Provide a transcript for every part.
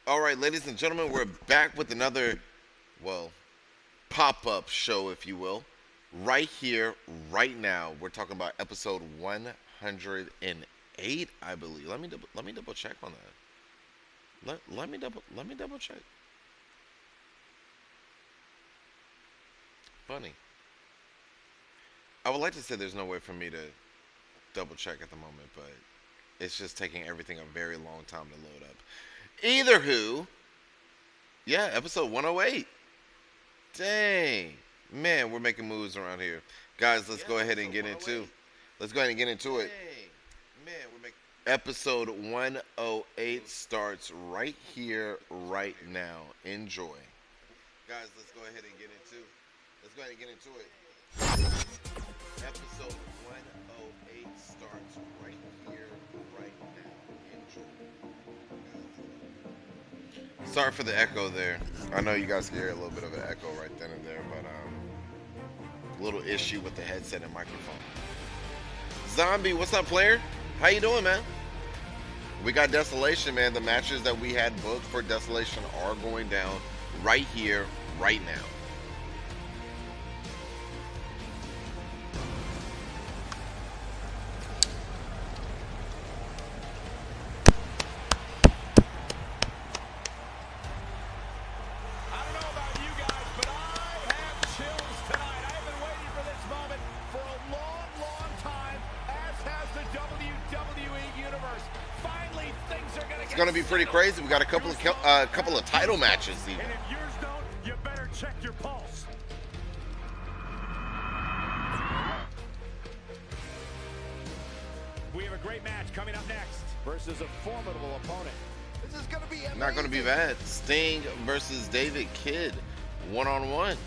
All right, ladies and gentlemen, we're back with another, well, pop-up show, if you will, right here, right now. We're talking about episode 108, I believe. Let me double check on that. Let me double check. Funny. I would like to say there's no way for me to double check at the moment, but it's just taking everything a very long time to load up. Either who, yeah, episode 108. Dang. Man, we're making moves around here. Guys, let's go ahead and get into. Let's go ahead and get into it. Man, we're making episode 108 starts right here, right now. Enjoy. Guys, let's go ahead and get into. Let's go ahead and get into it. Episode 108 starts right here, right now. Enjoy. Sorry for the echo there. I know you guys can hear a little bit of an echo right then and there, but a little issue with the headset and microphone. Zombie, what's up, player? How you doing, man? We got Desolation, man. The matches that we had booked for Desolation are going down right here, right now. Going to be pretty crazy. We got a couple of title matches even. And if yours don't, you better check your pulse. We have a great match coming up next versus a formidable opponent. This is going to be amazing. Not going to be bad. Sting versus David Kidd, one-on-one.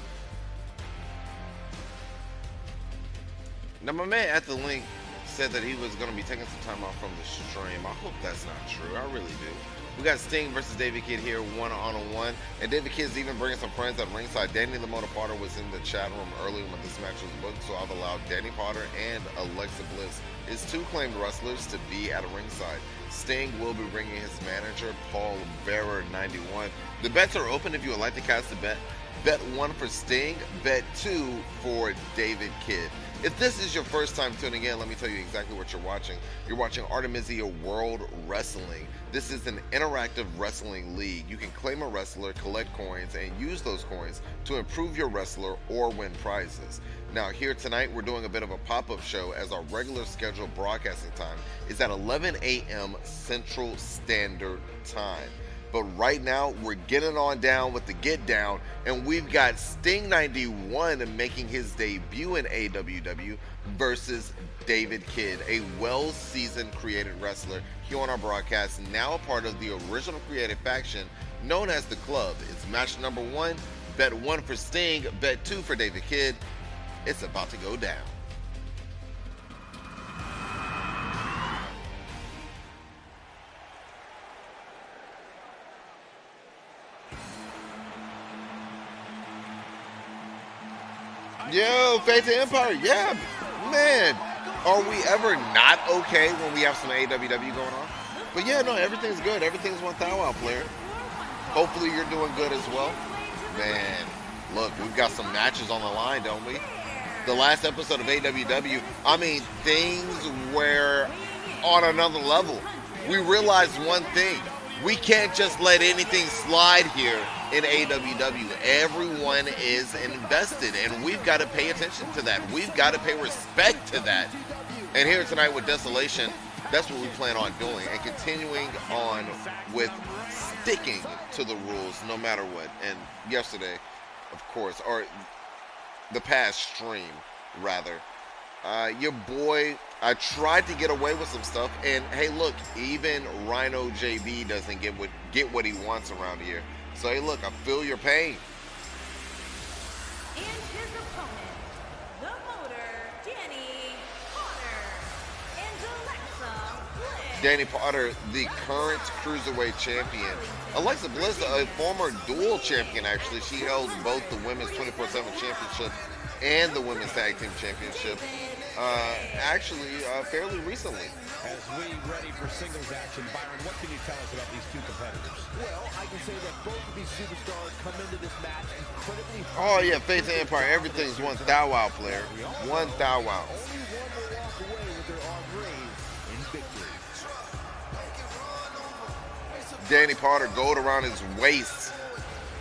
Now my man at the link said that he was going to be taking some time off from the stream. I hope that's not true. I really do. We got Sting versus David Kidd here, one-on-one. And David Kidd's even bringing some friends at ringside. Danny the Motor Potter was in the chat room earlier when this match was booked, so I've allowed Danny Potter and Alexa Bliss, his two claimed wrestlers, to be at ringside. Sting will be bringing his manager, Paul Bearer 91. The bets are open if you would like to cast a bet. Bet 1 for Sting, bet 2 for David Kidd. If this is your first time tuning in, let me tell you exactly what you're watching. You're watching Artemisia World Wrestling. This is an interactive wrestling league. You can claim a wrestler, collect coins, and use those coins to improve your wrestler or win prizes. Now, here tonight, we're doing a bit of a pop-up show as our regular scheduled broadcasting time is at 11 a.m. Central Standard Time. But right now, we're getting on down with the get down, and we've got Sting 91 making his debut in AWW versus David Kidd, a well-seasoned created wrestler here on our broadcast, now a part of the original creative faction known as the Club. It's match number 1, bet 1 for Sting, bet 2 for David Kidd. It's about to go down. Yo, Fate to Empire, yeah, man. Are we ever not okay when we have some AWW going on? But yeah, no, everything's good. Everything's one thou out, player. Hopefully you're doing good as well. Man, look, we've got some matches on the line, don't we? The last episode of AWW, I mean, things were on another level. We realized one thing. We can't just let anything slide here in AWW. Everyone is invested, and we've got to pay attention to that. We've got to pay respect to that. And here tonight with Desolation, that's what we plan on doing, and continuing on with sticking to the rules no matter what. And yesterday, of course, or the past stream, rather, your boy, I tried to get away with some stuff, and hey, look, even Rhino JB doesn't get what he wants around here. So hey, look, I feel your pain. And his opponent, the Motor, Danny Potter, and Alexa Bliss. Danny Potter, the current Cruiserweight champion. Alexa Bliss, a former dual champion, actually. She held both the Women's 24/7 Championship and the Women's Tag Team Championship. actually fairly recently. As we ready for singles action, Byron, what can you tell us about these two competitors? Well, I can say that both of these superstars come into this match incredibly. Oh yeah, Faith and Empire, everything's one thou wow player. One thou wow. Only one will walk away with their arm raised in victory. Danny Potter, gold around his waist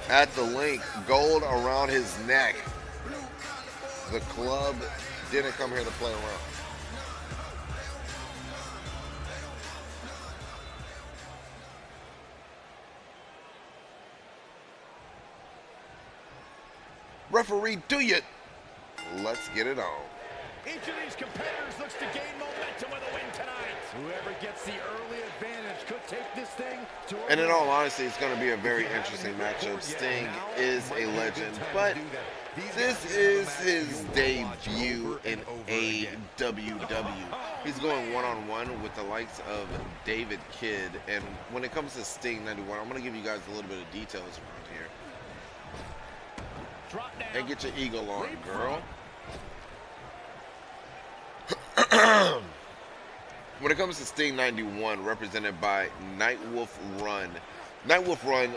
at the link, gold around his neck. The club didn't come here to play around. Referee, do you? Let's get it on. Each of these competitors looks to gain momentum with a win tonight. Whoever gets the early advantage could take this thing to a And in all honesty, it's going to be a very interesting matchup. Sting is a legend, but this is his debut in AWW. He's going one-on-one with the likes of David Kidd. And when it comes to Sting 91, I'm going to give you guys a little bit of details around here. And get your eagle on, girl. When it comes to Sting 91, represented by Nightwolf Run. Nightwolf Run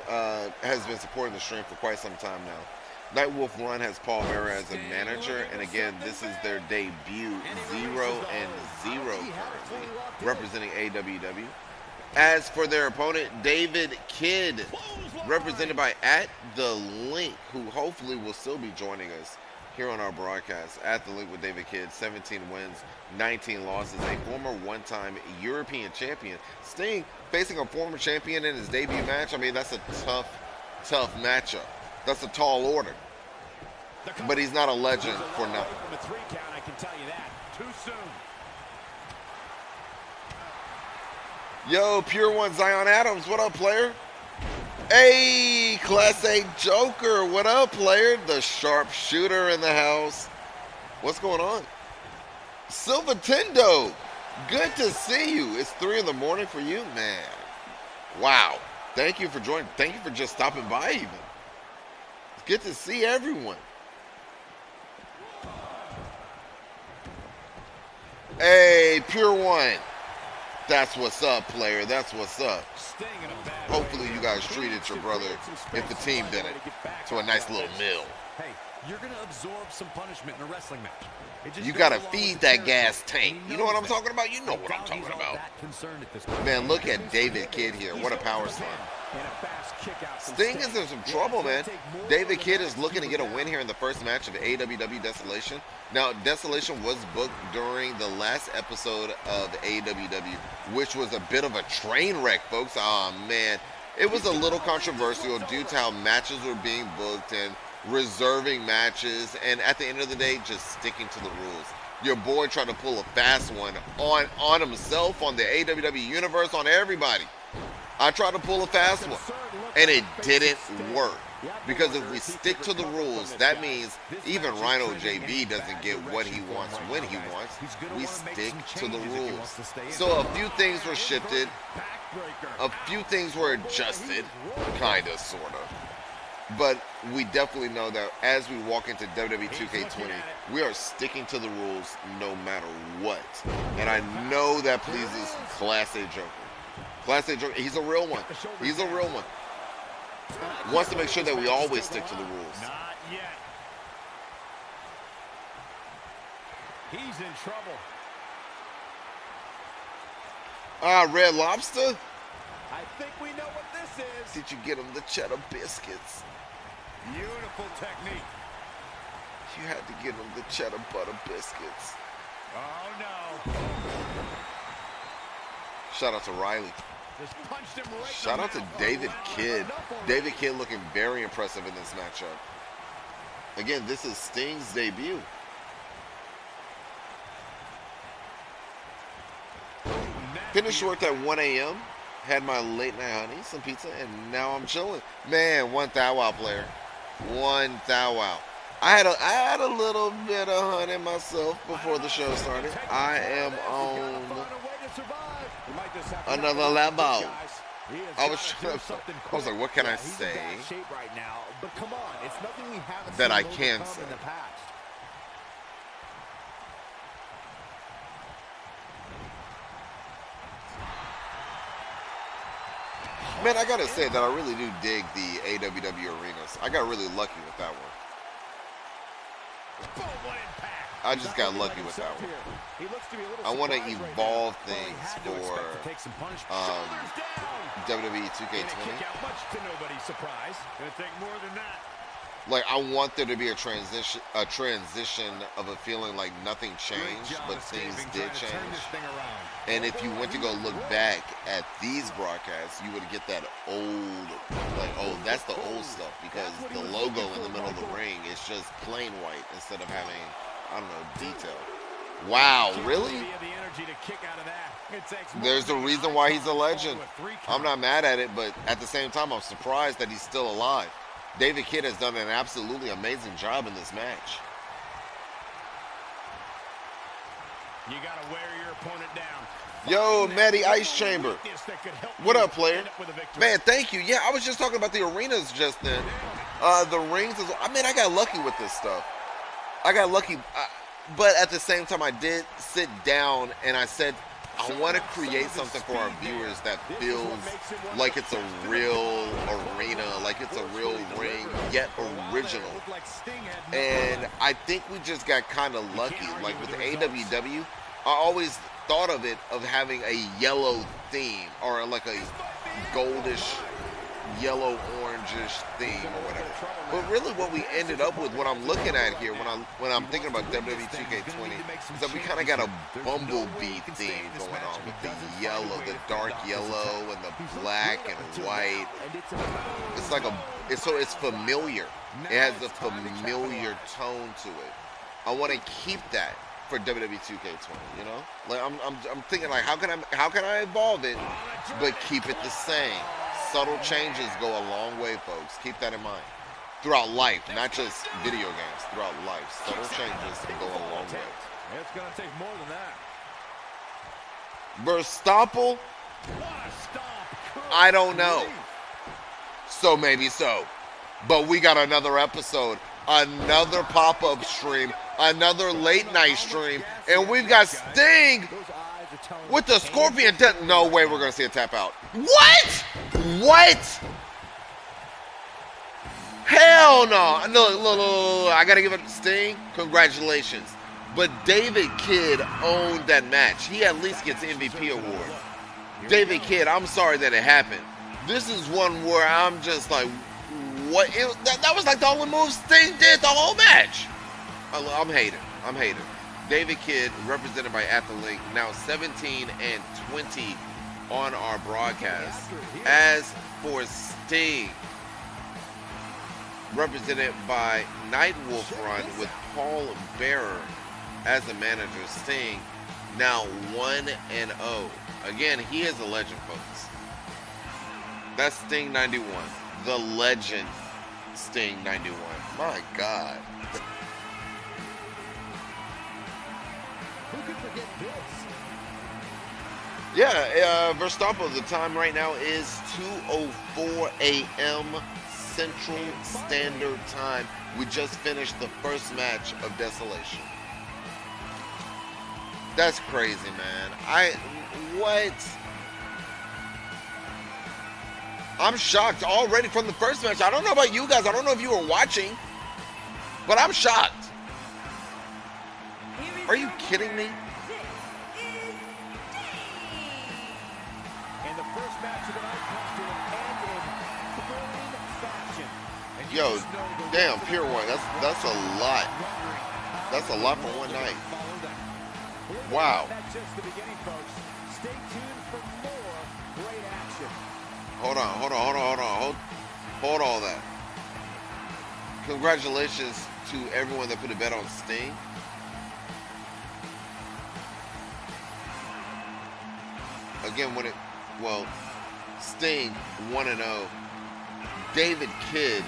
has been supporting the stream for quite some time now. Nightwolf Run has Paul Bearer as a manager, and again, this is their debut, 0-0 currently, representing AWW. As for their opponent, David Kidd, represented by At The Link, who hopefully will still be joining us here on our broadcast. At The Link with David Kidd, 17 wins, 19 losses, a former one-time European champion. Sting facing a former champion in his debut match, I mean, that's a tough matchup. That's a tall order. But he's not a legend for nothing. From a 3 count, I can tell you that. Too soon. Yo, Pure One Zion Adams, what up, player? Hey, Class A Joker, what up, player? The sharpshooter in the house. What's going on? Silva Tendo, good to see you. It's 3 in the morning for you, man. Wow. Thank you for joining. Thank you for just stopping by even. It's good to see everyone. Hey, Pure One. That's what's up, player. That's what's up. Hopefully you guys treated your brother, if the team didn't, to a nice little meal. Hey, you're going to absorb some punishment in a wrestling match. You got to feed that gas tank. You know what I'm talking about? You know what I'm talking about. Man, look at David Kidd here. What a power slam. Sting is in some trouble, man. David Kidd is looking to get a win here in the first match of AWW Desolation. Now, Desolation was booked during the last episode of AWW, which was a bit of a train wreck, folks. Oh, man. It was a little controversial due to how matches were being booked and reserving matches, and at the end of the day, just sticking to the rules. Your boy tried to pull a fast one on himself, on the AWW universe, on everybody. I tried to pull a fast one, and it didn't work. Because if we stick to the rules, that means even Rhino JB doesn't get what he wants when he wants. We stick to the rules. So a few things were shifted, a few things were adjusted, kind of, sort of. But we definitely know that as we walk into WWE 2K20, we are sticking to the rules no matter what. And I know that pleases Class A Joker. Class A Joker, he's a real one. He's a real one. Wants to make sure that we always stick to the rules. Not yet. He's in trouble. Red Lobster? I think we know what this is. Did you get him the cheddar biscuits? Beautiful technique. You had to get him the cheddar butter biscuits. Oh, no. Shout out to Riley. Just punched him right. Shout out to David Kidd. David Kidd looking very impressive in this matchup. Again, this is Sting's debut. Finished work at 1 a.m. Had my late night honey, some pizza, and now I'm chilling. Man, one thou wow player. One thou wow. I had a little bit of honey myself before the show started. I am on another level. I was like, what can I say that I can say? Man, I gotta say that I really do dig the AWW arenas. I got really lucky with that one. Boom, what impact. I just got lucky with that one. I want to evolve things for WWE 2K20. Much to nobody's surprise. Gonna take more than that. Like, I want there to be a transition of a feeling like nothing changed, but things did change. And if you went to go look back at these broadcasts, you would get that old, like, oh, that's the old stuff, because the logo in the middle of the ring is just plain white instead of having, I don't know, detail. Wow, really? There's a reason why he's a legend. I'm not mad at it, but at the same time, I'm surprised that he's still alive. David Kidd has done an absolutely amazing job in this match. You gotta wear your opponent down. Yo, Matty Ice Chamber. What up, player? Man, thank you. Yeah, I was just talking about the arenas just then. The rings. I mean, I got lucky with this stuff. I got lucky. But at the same time, I did sit down and I said, I want to create something for our viewers that feels like it's a real arena, like it's a real ring, yet original. And I think we just got kind of lucky. Like with the AWW, I always thought of it of having a yellow theme or like a goldish, yellow, orangish theme or whatever. But really what we ended up with, what I'm looking at here when I'm thinking about WWE 2K20, is that we kind of got a bumblebee theme going on with the yellow, the dark yellow and the black and white. It's like it's familiar. It has a familiar tone to it. I want to keep that for WWE 2K20, you know? Like I'm thinking like how can I evolve it but keep it the same? Subtle changes go a long way, folks. Keep that in mind. Throughout life, not just video games. Throughout life, subtle changes can go a long way. It's going to take more than that. Verstappen? I don't know. So maybe so. But we got another episode, another pop-up stream, another late-night stream, and we've got Sting with the Scorpion. No way we're going to see a tap out. What? What? Hell no. Look. I got to give it to Sting. Congratulations. But David Kidd owned that match. He at least gets the MVP award. David Kidd, I'm sorry that it happened. This is one where I'm just like, what? That was like the only move Sting did the whole match. I'm hating. David Kidd, represented by At The Link, now 17 and 20 on our broadcast. As for Sting, represented by Nightwolf Run with Paul Bearer as the manager. Sting now 1-0. Again, he is a legend, folks. That's Sting 91. The legend Sting 91. My God. Who could forget this? Yeah, Verstappen, the time right now is 2:04 a.m. Central Standard Time. We just finished the first match of Desolation. That's crazy, man. What? I'm shocked already from the first match. I don't know about you guys. I don't know if you were watching, but I'm shocked. Are you kidding me? And the first match of the night comes to an end in thrilling fashion. And Yo, damn, Pier 1. That's a lot. That's a lot for one night. Wow. That's just the beginning, folks. Stay tuned for more great action. Hold on. Hold all that. Congratulations to everyone that put a bet on Sting. Again, Sting 1-0. David Kidd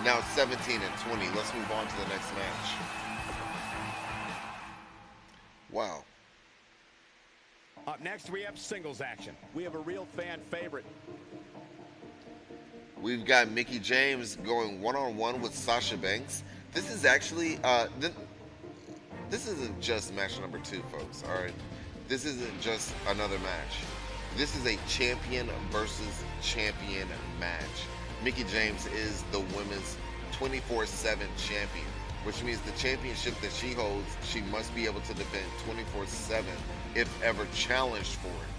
now 17 and 20. Let's move on to the next match. Wow. Up next, we have singles action. We have a real fan favorite. We've got Mickie James going one-on-one with Sasha Banks. This is actually, this isn't just match number 2, folks, all right? this isn't just another match. This is a champion versus champion match. Mickie James is the women's 24/7 champion, which means the championship that she holds, she must be able to defend 24/7 if ever challenged for it.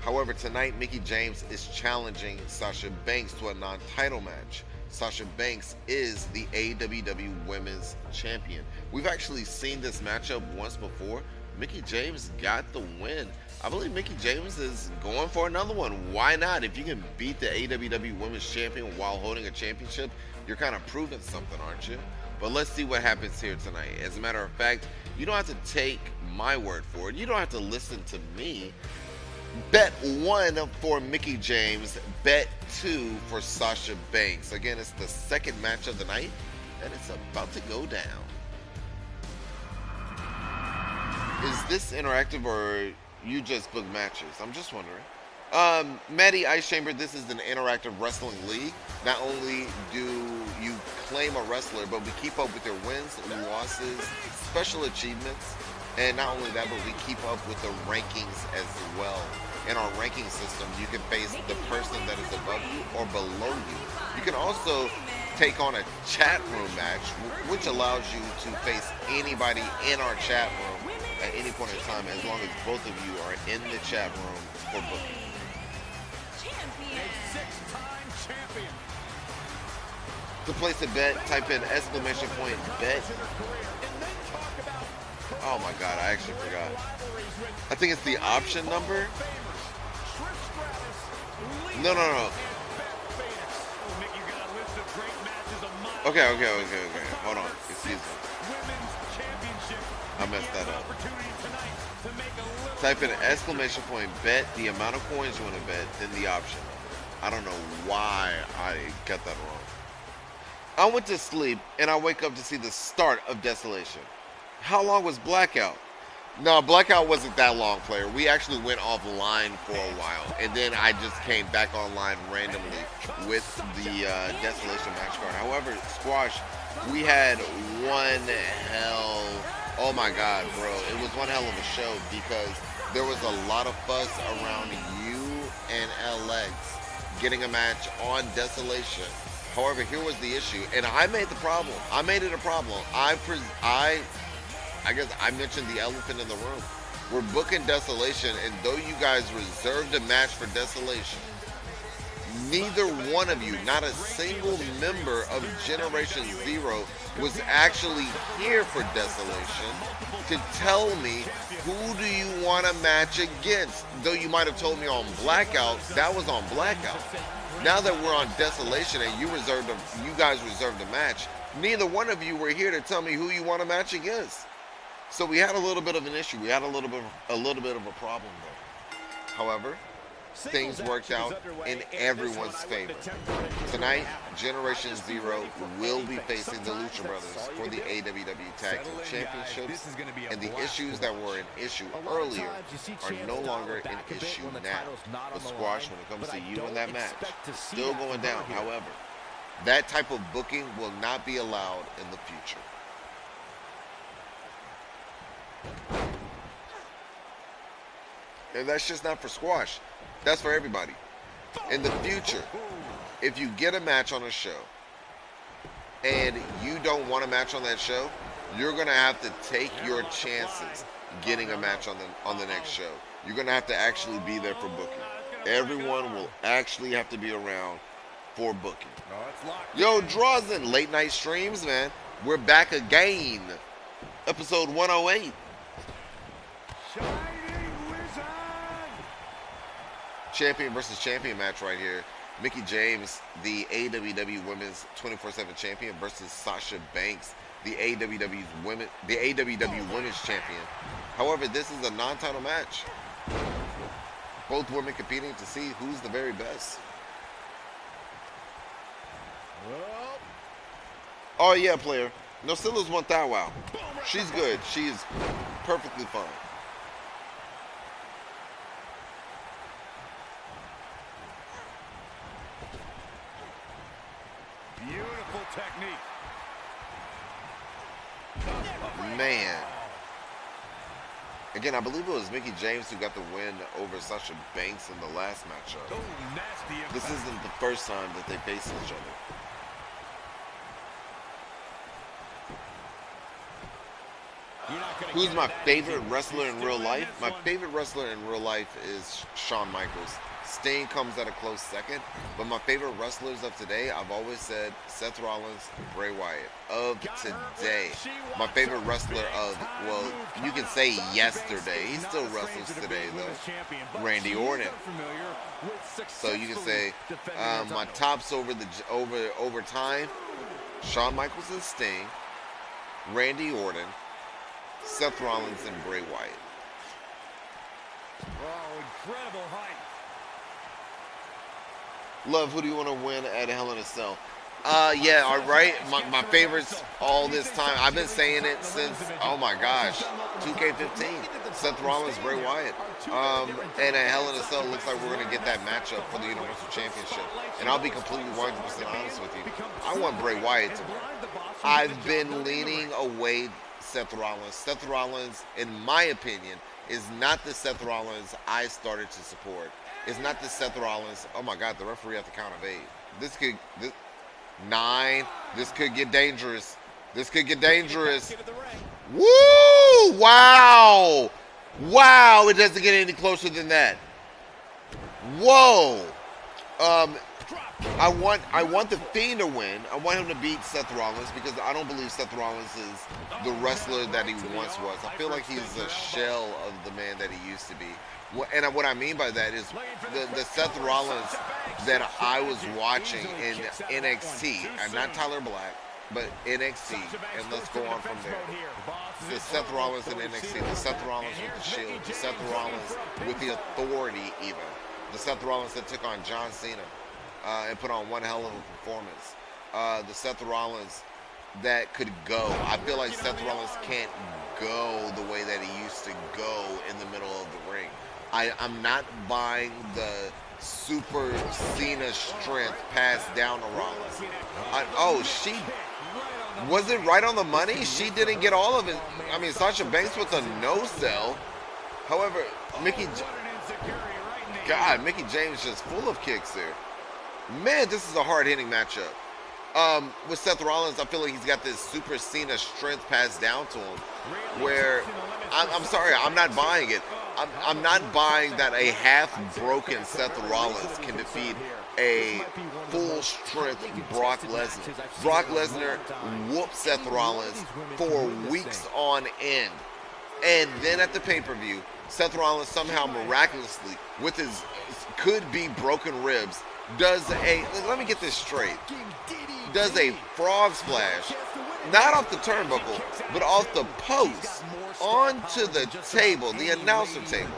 However, tonight, Mickie James is challenging Sasha Banks to a non-title match. Sasha Banks is the AWW Women's Champion. We've actually seen this matchup once before. Mickie James got the win. I believe Mickie James is going for another one. Why not? If you can beat the AWW Women's Champion while holding a championship, you're kind of proving something, aren't you? But let's see what happens here tonight. As a matter of fact, you don't have to take my word for it. You don't have to listen to me. Bet 1 for Mickie James, bet 2 for Sasha Banks. Again, it's the second match of the night, and it's about to go down. Is this interactive or you just book matches? I'm just wondering. Maddie Ice Chamber, this is an interactive wrestling league. Not only do you claim a wrestler, but we keep up with their wins, losses, special achievements, and not only that, but we keep up with the rankings as well. In our ranking system, you can face the person that is above you or below you. You can also take on a chat room match, which allows you to face anybody in our chat room at any point in time, as long as both of you are in the chat room for booking. A 6-time champion. To place a bet, type in exclamation point bet. Oh my god, I actually forgot. I think it's the option number. No. Okay. Hold on. Excuse me. I messed that up. Type in exclamation point bet, the amount of coins you want to bet, then the option. I don't know why I got that wrong. I went to sleep and I wake up to see the start of Desolation. How long was Blackout? No, Blackout wasn't that long, player. We actually went offline for a while, and then I just came back online randomly with the Desolation match card. However, Squash, we had one hell, oh my god, bro. It was one hell of a show because there was a lot of fuss around you and LX getting a match on Desolation. However, here was the issue, and I made the problem. I made it a problem. I guess I mentioned the elephant in the room. We're booking Desolation, and though you guys reserved a match for Desolation, neither one of you, not a single member of Generation Zero, was actually here for Desolation to tell me who do you want to match against. Though you might have told me on Blackout, that was on Blackout. Now that we're on Desolation and you guys reserved a match, neither one of you were here to tell me who you want to match against. So we had a little bit of an issue. We had a little bit of a problem there. However, things worked out in everyone's favor. Tonight, Generation Zero will be facing the Lucha Brothers for the AWW Tag Team Championships, and the issues that were an issue earlier are no longer an issue now. But Squash, when it comes to you in that match, still going down. However, that type of booking will not be allowed in the future. And that's just not for Squash. That's for everybody. In the future, if you get a match on a show and you don't want a match on that show, you're going to have to take your chances getting a match on the next show. You're going to have to actually be there for booking. Everyone will actually have to be around for booking. Yo, Drazen, late night streams, man. We're back again. Episode 108. Champion versus champion match right here. Mickie James, the AWW Women's 24/7 Champion, versus Sasha Banks, the AWW Women's Champion. However, this is a non-title match. Both women competing to see who's the very best. Oh yeah, player. Nocilla's want that wow. She's good. She is perfectly fine. Beautiful technique. Man. Again, I believe it was Mickey James who got the win over Sasha Banks in the last matchup. Oh, nasty This impact. isn't the first time that they face each other. You're not gonna Who's get my that favorite easy. wrestler He's in still real life? this My one. favorite wrestler in real life is Shawn Michaels. Sting comes at a close second, but my favorite wrestlers of today, I've always said Seth Rollins, Bray Wyatt. Of today, my favorite wrestler of, well, you can say yesterday. He still wrestles today, though. Randy Orton. So you can say my tops over time: Shawn Michaels and Sting, Randy Orton, Seth Rollins, and Bray Wyatt. Oh, incredible height. Love, who do you want to win at Hell in a Cell? Yeah, all right. My favorites all this time. I've been saying it since, oh my gosh, 2K15. Seth Rollins, Bray Wyatt. And at Hell in a Cell, looks like we're going to get that matchup for the Universal Championship. And I'll be completely 100% honest with you. I want Bray Wyatt to win. I've been leaning away Seth Rollins. Seth Rollins, in my opinion, is not the Seth Rollins I started to support. It's not the Seth Rollins. Oh my God, the referee at the count of 8. 9. This could get dangerous. This could get dangerous. Woo! Wow! Wow! It doesn't get any closer than that. Whoa! I want the Fiend to win. I want him to beat Seth Rollins because I don't believe Seth Rollins is the wrestler that he once was. I feel like he's a shell of the man that he used to be. And what I mean by that is the Seth Rollins that I was watching in NXT, and not Tyler Black, but NXT, and let's go on from there. The Seth Rollins in NXT, the Seth Rollins with the Shield, the Seth Rollins with the Authority even, the Seth Rollins that took on John Cena and put on one hell of a performance, the Seth Rollins that could go. I feel like Seth Rollins can't go the way that he used to go in the middle of the ring. I'm not buying the Super Cena strength passed down to Rollins. Was it right on the money? She didn't get all of it. I mean, Sasha Banks with a no-sell. However, Mickey James just full of kicks there. Man, this is a hard-hitting matchup. With Seth Rollins, I feel like he's got this Super Cena strength passed down to him, where I'm sorry, I'm not buying it. I'm not buying that a half-broken Seth Rollins can defeat a full-strength Brock Lesnar. Brock Lesnar whooped Seth Rollins for weeks on end. And then at the pay-per-view, Seth Rollins somehow miraculously, with his could-be broken ribs, let me get this straight, does a frog splash, not off the turnbuckle, but off the post, onto the table, the announcer table,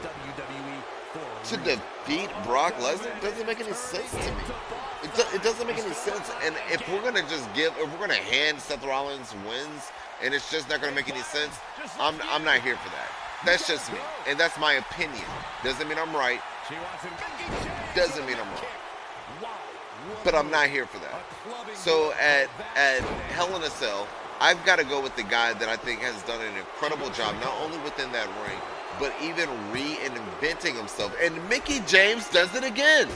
to defeat Brock Lesnar. Doesn't make any sense to me. It doesn't make any sense. And if we're gonna hand Seth Rollins wins, and it's just not gonna make any sense, I'm not here for that. That's just me, and that's my opinion. Doesn't mean I'm right. Doesn't mean I'm wrong. But I'm not here for that. So at Hell in a Cell, I've got to go with the guy that I think has done an incredible job, not only within that ring, but even reinventing himself. And Mickey James does it again.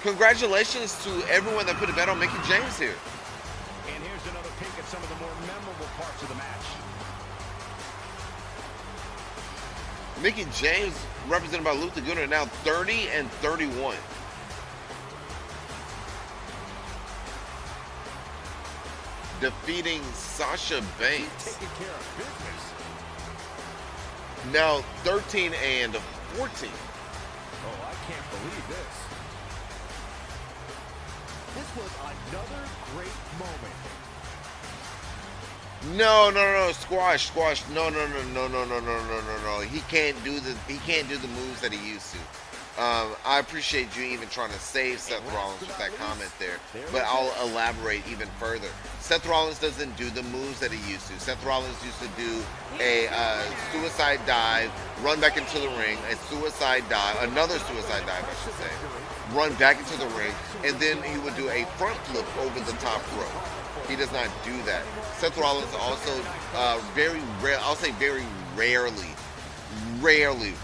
Congratulations to everyone that put a bet on Mickey James here. And here's another peek at some of the more memorable parts of the match. Mickey James, represented by Luther Gunner, now 30-31. Defeating Sasha Banks. Taking care of business. Now 13-14. Oh, I can't believe this. This was another great moment. No, squash. No. He can't do the moves that he used to. I appreciate you even trying to save Seth Rollins with that comment there, but I'll elaborate even further. Seth Rollins doesn't do the moves that he used to. Seth Rollins used to do a suicide dive, run back into the ring, another suicide dive, I should say, run back into the ring, and then he would do a front flip over the top rope. He does not do that. Seth Rollins also very rare. I'll say very rarely,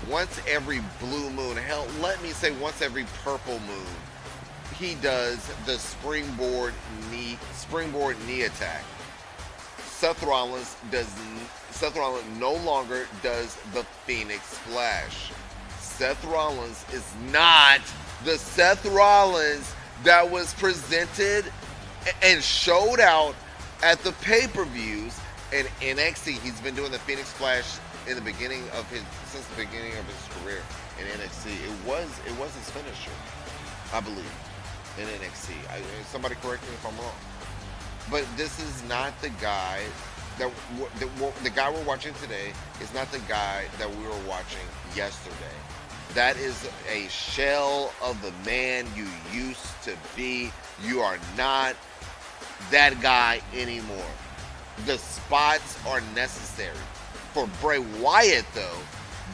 once every blue moon. Hell, let me say once every purple moon, he does the springboard knee attack. Seth Rollins no longer does the Phoenix Splash. Seth Rollins is not the Seth Rollins that was presented and showed out at the pay-per-views in NXT. He's been doing the Phoenix Splash since the beginning of his career in NXT. It was his finisher, I believe, in NXT. Somebody correct me if I'm wrong. But this is not the guy the guy we're watching today is not the guy that we were watching yesterday. That is a shell of the man you used to be. You are not that guy anymore. The spots are necessary. For Bray Wyatt, though,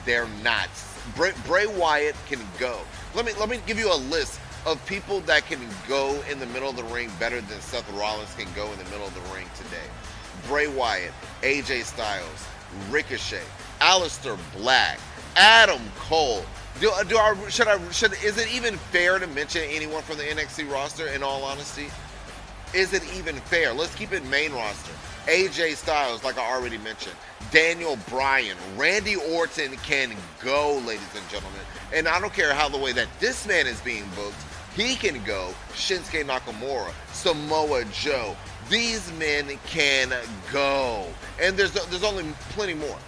they're not. Bray Wyatt can go. Let me give you a list of people that can go in the middle of the ring better than Seth Rollins can go in the middle of the ring today. Bray Wyatt, AJ Styles, Ricochet, Aleister Black, Adam Cole. Is it even fair to mention anyone from the NXT roster, in all honesty? Is it even fair? Let's keep it main roster. AJ Styles, like I already mentioned. Daniel Bryan. Randy Orton can go, ladies and gentlemen. And I don't care how the way that this man is being booked, he can go. Shinsuke Nakamura, Samoa Joe. These men can go. And there's only plenty more.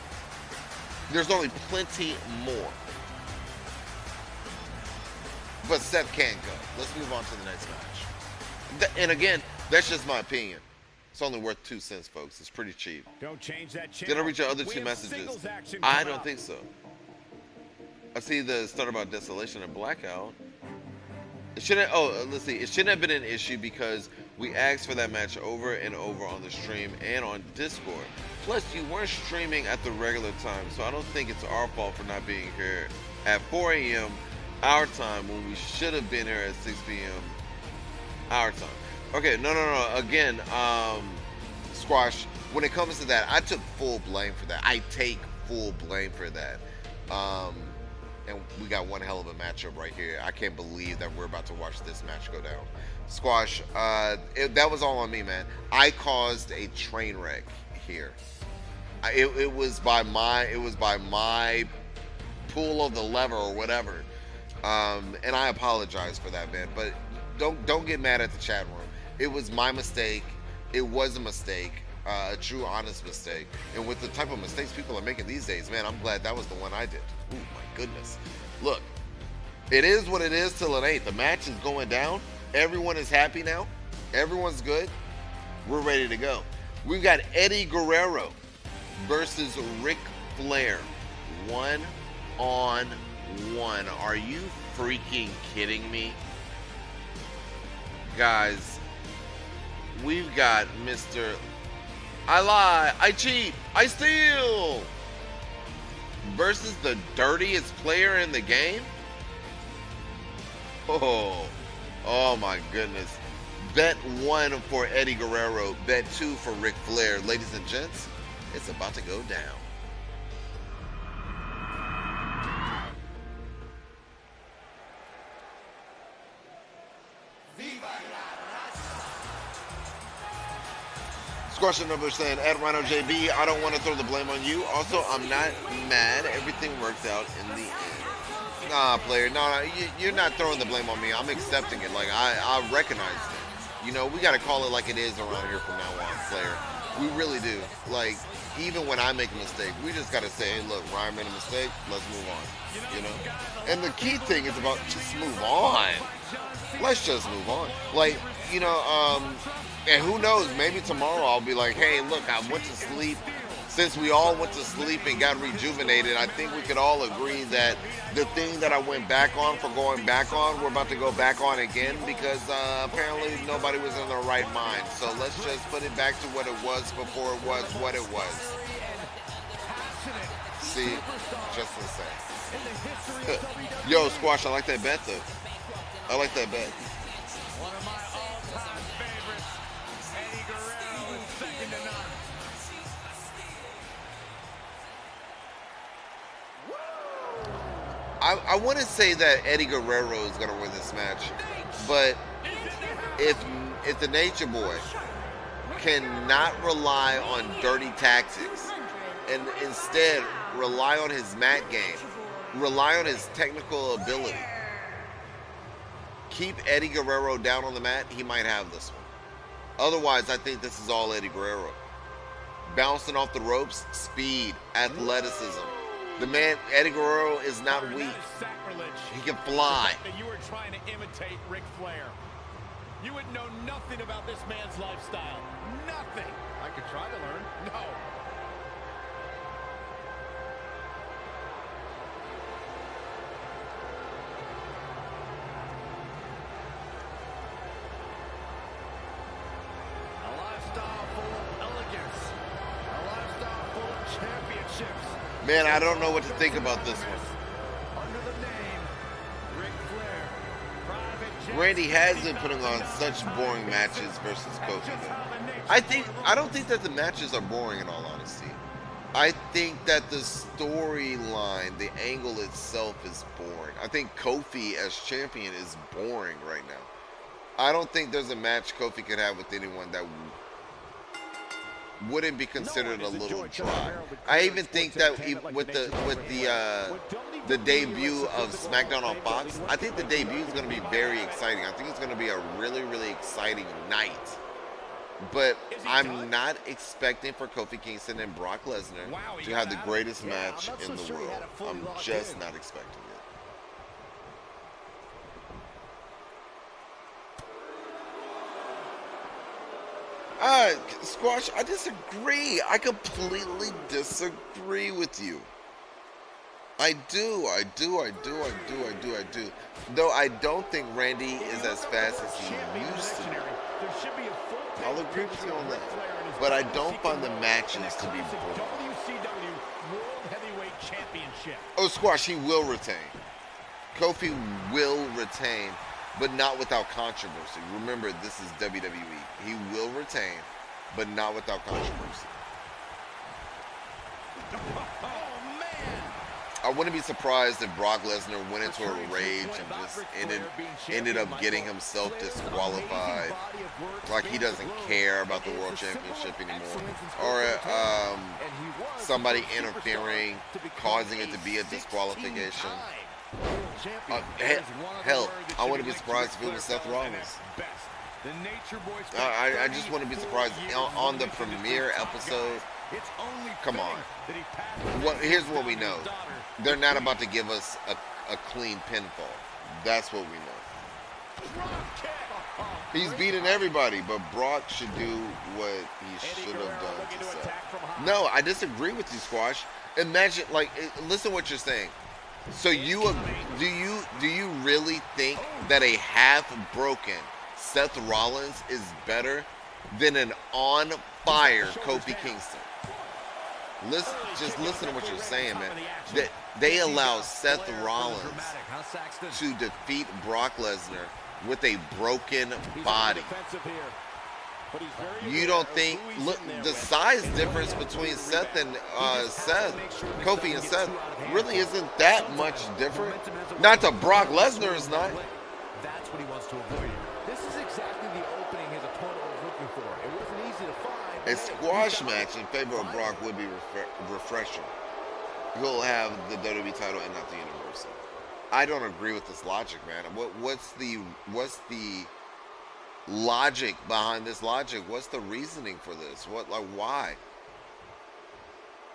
There's only plenty more. But Seth can't go. Let's move on to the next match. And again, that's just my opinion. It's only worth 2 cents, folks. It's pretty cheap. Don't change that channel. Did I reach your other 2 messages? I don't think so. I see the start about Desolation and Blackout. It shouldn't. Oh, let's see. It shouldn't have been an issue because we asked for that match over and over on the stream and on Discord. Plus, you weren't streaming at the regular time, so I don't think it's our fault for not being here at 4 a.m. our time when we should have been here at 6 p.m. our time. Okay, no. Again, Squash, when it comes to that, I took full blame for that. I take full blame for that. And we got one hell of a matchup right here. I can't believe that we're about to watch this match go down. Squash, that was all on me, man. I caused a train wreck here. It was by my pull of the lever or whatever. And I apologize for that, man. But don't get mad at the chat room. It was my mistake. It was a mistake, a true, honest mistake. And with the type of mistakes people are making these days, man, I'm glad that was the one I did. Ooh, my goodness. Look, it is what it is till it ain't. The match is going down. Everyone is happy now. Everyone's good. We're ready to go. We've got Eddie Guerrero versus Ric Flair. 1-on-1. Are you freaking kidding me? Guys, we've got Mr. I lie, I cheat, I steal versus the dirtiest player in the game. Oh my goodness. Bet 1 for Eddie Guerrero, bet 2 for Ric Flair. Ladies and gents, it's about to go down. Squash number saying, at Rhino JB, I don't want to throw the blame on you. Also, I'm not mad. Everything worked out in the end. Nah, player. No, you're not throwing the blame on me. I'm accepting it. Like, I recognize it. You know, we got to call it like it is around here from now on, player. We really do. Like, even when I make a mistake, we just got to say, hey, look, Ryan made a mistake. Let's move on. You know? And the key thing is about just move on. Let's just move on. Like, you know, and who knows, maybe tomorrow I'll be like, hey, look, I went to sleep. Since we all went to sleep and got rejuvenated, I think we could all agree that the thing that I went back on for going back on, we're about to go back on again because apparently nobody was in their right mind. So let's just put it back to what it was before it was what it was. See? Just insane. Yo, Squash, I like that bet, though. I like that bet. One of my all-time favorites, Eddie Guerrero. I want to say that Eddie Guerrero is going to win this match, but if the Nature Boy cannot rely on dirty tactics and instead rely on his mat game, rely on his technical ability, keep Eddie Guerrero down on the mat, he might have this one. Otherwise, I think this is all Eddie Guerrero. Bouncing off the ropes, speed, athleticism. The man, Eddie Guerrero, is not weak. He can fly. You were trying to imitate Ric Flair. You would know nothing about this man's lifestyle. Nothing. I could try to learn. No. A lifestyle full of elegance. A lifestyle full of championships. Man, I don't know what to think about this one. Under the name Ric Flair. Private Jet. Randy has been putting on such boring matches versus Kofi. I don't think that the matches are boring in all honesty. I think that the storyline, the angle itself is boring. I think Kofi as champion is boring right now. I don't think there's a match Kofi could have with anyone that wouldn't be considered a little dry. I even think that with the debut of SmackDown on Fox, I think the debut is going to be very exciting. I think it's going to be a really, really exciting night. But I'm not expecting for Kofi Kingston and Brock Lesnar to have the greatest match in the world. I'm just not expecting it. Squash, I disagree. I completely disagree with you. I do. Though I don't think Randy is as fast as he used to be. I'll agree with you on that. But I don't find the matches to be boring. Oh, Squash, he will retain. Kofi will retain, but not without controversy. Remember, this is WWE. He will retain, but not without controversy. I wouldn't be surprised if Brock Lesnar went into a rage and just ended up getting himself disqualified. Like he doesn't care about the World Championship anymore. Or somebody interfering, causing it to be a disqualification. Hell, I wouldn't be surprised if it was Seth Rollins. I just wouldn't be surprised on the premiere episode. Come on. Here's what we know. They're not about to give us a clean pinfall. That's what we know. He's beating everybody, but Brock should do what he should have done to Seth. No, I disagree with you, Squash. Imagine, like, listen what you're saying. So do you really think that a half-broken Seth Rollins is better than an on-fire Kofi Kingston? Just listen to what you're saying, man. They allow Seth Rollins to defeat Brock Lesnar with a broken body. You don't think, look, the size difference between Seth and Kofi and Seth really isn't that much different. Not to Brock Lesnar is not. That's what he wants to avoid. This is exactly the opening his opponent was looking for. It wasn't easy to find. A squash match in favor of Brock would be refreshing. He'll have the WWE title and not the Universal. I don't agree with this logic, man. What's the logic behind this logic? What's the reasoning for this? Why?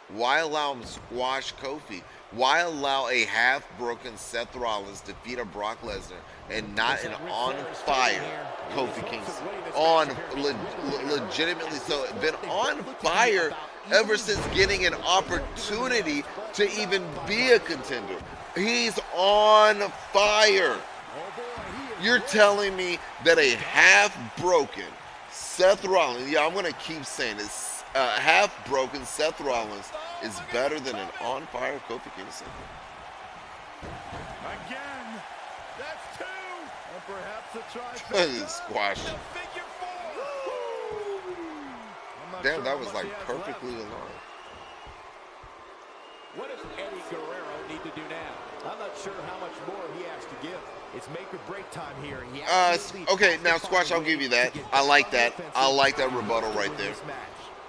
Why allow him to squash Kofi? Why allow a half-broken Seth Rollins defeat a Brock Lesnar and not an on-fire Kofi Kingston? Legitimately so. Been on fire ever since getting an opportunity to even be a contender. He's on fire. You're telling me that a half-broken Seth Rollins, yeah, I'm going to keep saying this, half-broken Seth Rollins is better than an on-fire Kofi Kingston? Again, that's two. And perhaps a trifecta. Squash. Damn, that was like perfectly aligned. What does Eddie Guerrero need to do now? I'm not sure how much more he has to give. It's make or break time here. Okay, now Squash, I'll give you that. I like that. I like that rebuttal right there.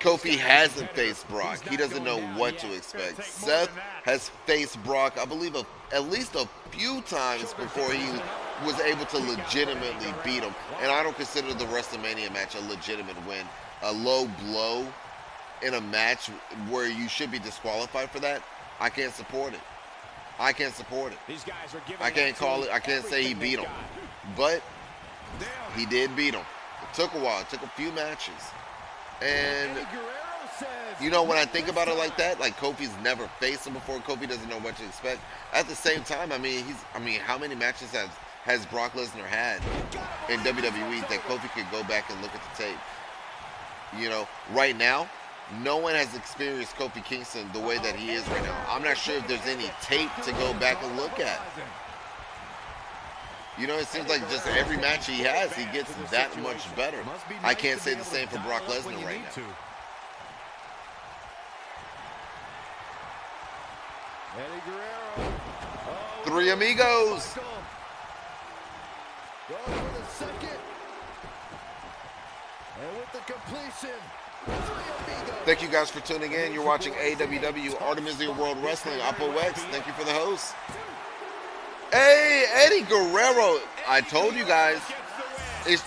Kofi hasn't faced Brock. He doesn't know what to expect. Seth has faced Brock, I believe, at least a few times before he was able to legitimately beat him. And I don't consider the WrestleMania match a legitimate win. A low blow in a match where you should be disqualified for that, I can't support it. I can't support it. I can't call it. I can't say he beat him. But he did beat him. It took a while. It took a few matches. And, you know, when I think about it like that, like Kofi's never faced him before. Kofi doesn't know what to expect. At the same time, I mean, how many matches has Brock Lesnar had in WWE that Kofi could go back and look at the tape? You know, right now, no one has experienced Kofi Kingston the way that he is right now. I'm not sure if there's any tape to go back and look at. You know, it seems like just every match he has, he gets that much better. I can't say the same for Brock Lesnar right now. Three Amigos. Thank you guys for tuning in. You're watching AWW Artemisia World Wrestling. Oppo X, thank you for the host. Hey, Eddie Guerrero. I told you guys,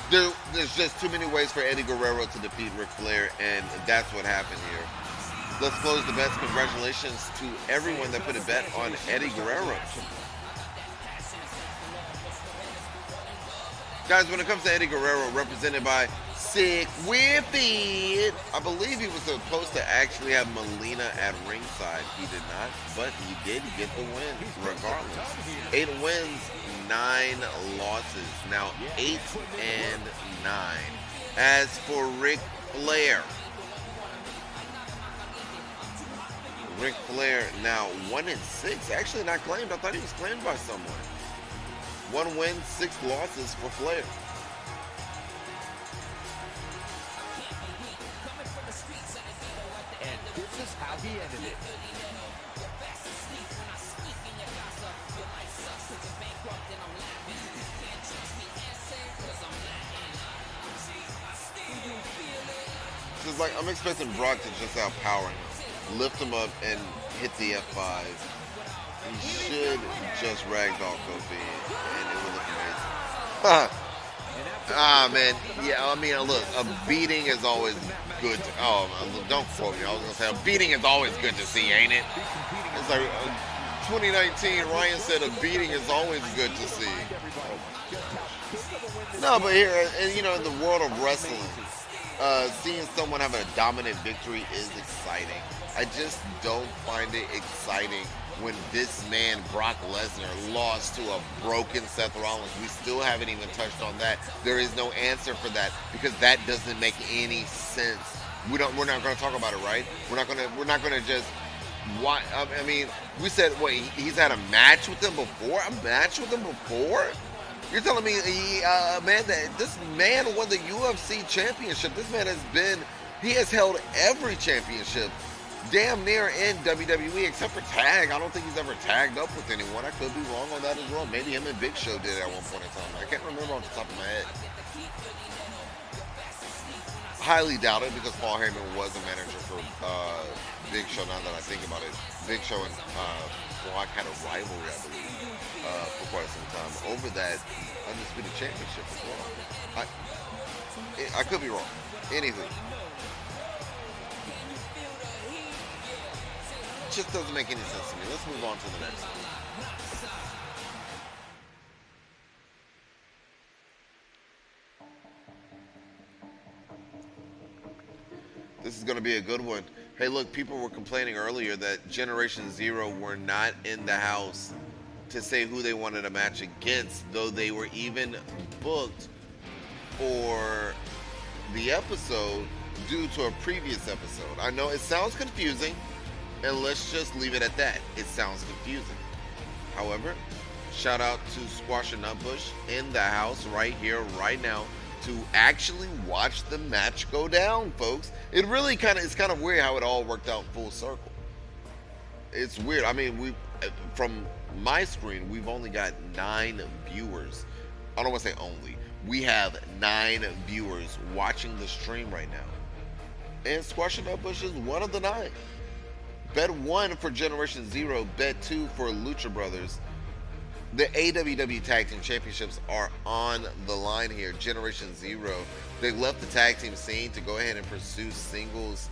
there's just too many ways for Eddie Guerrero to defeat Ric Flair, and that's what happened here. Let's close the bets. Congratulations to everyone that put a bet on Eddie Guerrero. Guys, when it comes to Eddie Guerrero, represented by Sick With It, I believe he was supposed to actually have Melina at ringside. He did not, but he did get the win regardless. 8 wins, 9 losses. Now 8 and 9. As for Ric Flair, now 1 and 6. Actually not claimed. I thought he was claimed by someone. 1 win, 6 losses for Flair. And this is how he ended it. It's like I'm expecting Brock to just outpower him, lift him up, and hit the F5. He should just ragdoll Kofi, and it would look amazing. Man, yeah, I mean, look, a beating is always good. Don't quote me. I was gonna say a beating is always good to see, ain't it? It's like 2019. Ryan said a beating is always good to see. No, but here, and you know, in the world of wrestling, seeing someone have a dominant victory is exciting. I just don't find it exciting when this man, Brock Lesnar, lost to a broken Seth Rollins. We still haven't even touched on that. There is no answer for that because that doesn't make any sense. We're not going to talk about it, right? We're not going to just watch. I mean, we said, wait, he's had a match with them before? A match with them before? You're telling me, man, that this man won the UFC championship. This man he has held every championship damn near in WWE except for tag. I don't think he's ever tagged up with anyone. I could be wrong on that as well. Maybe him and Big Show did at one point in time. I can't remember off the top of my head. Highly doubt it because Paul Heyman was a manager for Big Show. Now that I think about it, Big Show and Brock had a rivalry, I believe, for quite some time over that Undisputed Championship as well. I could be wrong. Anywho. Just doesn't make any sense to me. Let's move on to the next one. This is going to be a good one. Hey, look, people were complaining earlier that Generation Zero were not in the house to say who they wanted a match against, though they were even booked for the episode due to a previous episode. I know it sounds confusing. And let's just leave it at that. It sounds confusing. However, shout out to Squash and Nutbush in the house right here, right now, to actually watch the match go down, folks. It really it's kind of weird how it all worked out full circle. It's weird. I mean, from my screen, we've only got 9 viewers. I don't want to say only. We have 9 viewers watching the stream right now, and Squashing Up Bush is one of the 9. Bet 1 for Generation Zero. Bet 2 for Lucha Brothers. The AWW Tag Team Championships are on the line here. Generation Zero, they left the tag team scene to go ahead and pursue singles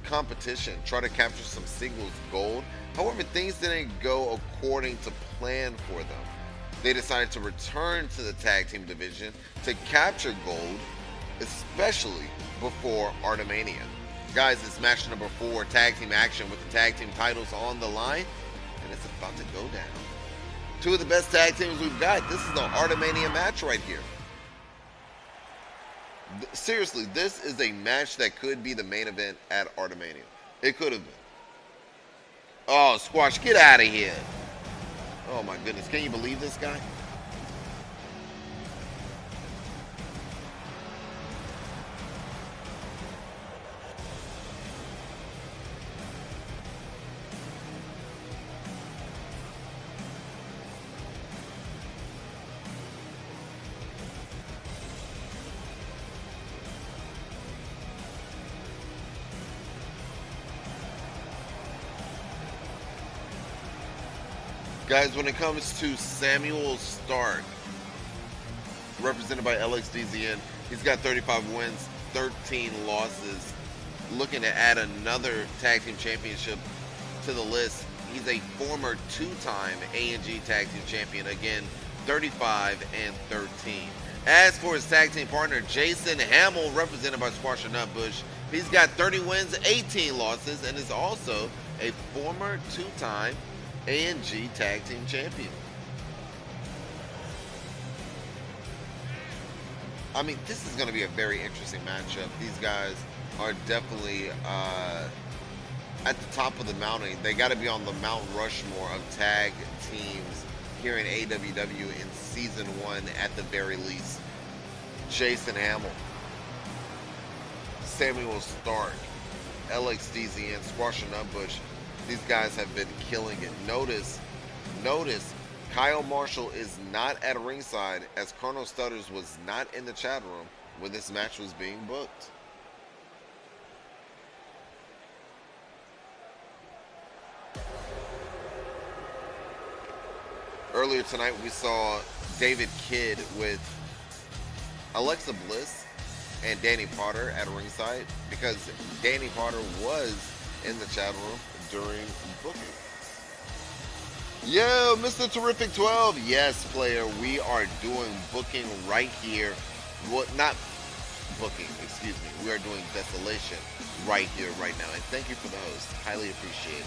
competition, try to capture some singles gold. However, things didn't go according to plan for them. They decided to return to the tag team division to capture gold, especially before ARTEMANIA. Guys, it's match number 4, tag team action with the tag team titles on the line, and it's about to go down. 2 of the best tag teams we've got. This is the ARTEMANIA match right here. Seriously, this is a match that could be the main event at ARTEMANIA. It could have been. Oh, Squash, get out of here. Oh my goodness, can you believe this guy? Guys, when it comes to Samuel Stark, represented by LXDZN, he's got 35 wins, 13 losses. Looking to add another tag team championship to the list. He's a former 2-time ANG tag team champion. Again, 35 and 13. As for his tag team partner, Jason Hamill, represented by Squasher Nutbush, he's got 30 wins, 18 losses, and is also a former 2-time ANG Tag Team Champion. I mean, this is going to be a very interesting matchup. These guys are definitely at the top of the mountain. They got to be on the Mount Rushmore of tag teams here in AWW in Season 1 at the very least. Jason Hamill, Samuel Stark, LXDZN, Squasher Nutbush. These guys have been killing it. Notice, Kyle Marshall is not at ringside, as Colonel Stutters was not in the chat room when this match was being booked. Earlier tonight, we saw David Kidd with Alexa Bliss and Danny Potter at ringside, because Danny Potter was in the chat room during booking. Yo, Mr. Terrific 12. Yes, player, we are doing booking right here. Well, not booking, excuse me. We are doing Desolation right here, right now. And thank you for the host. Highly appreciated.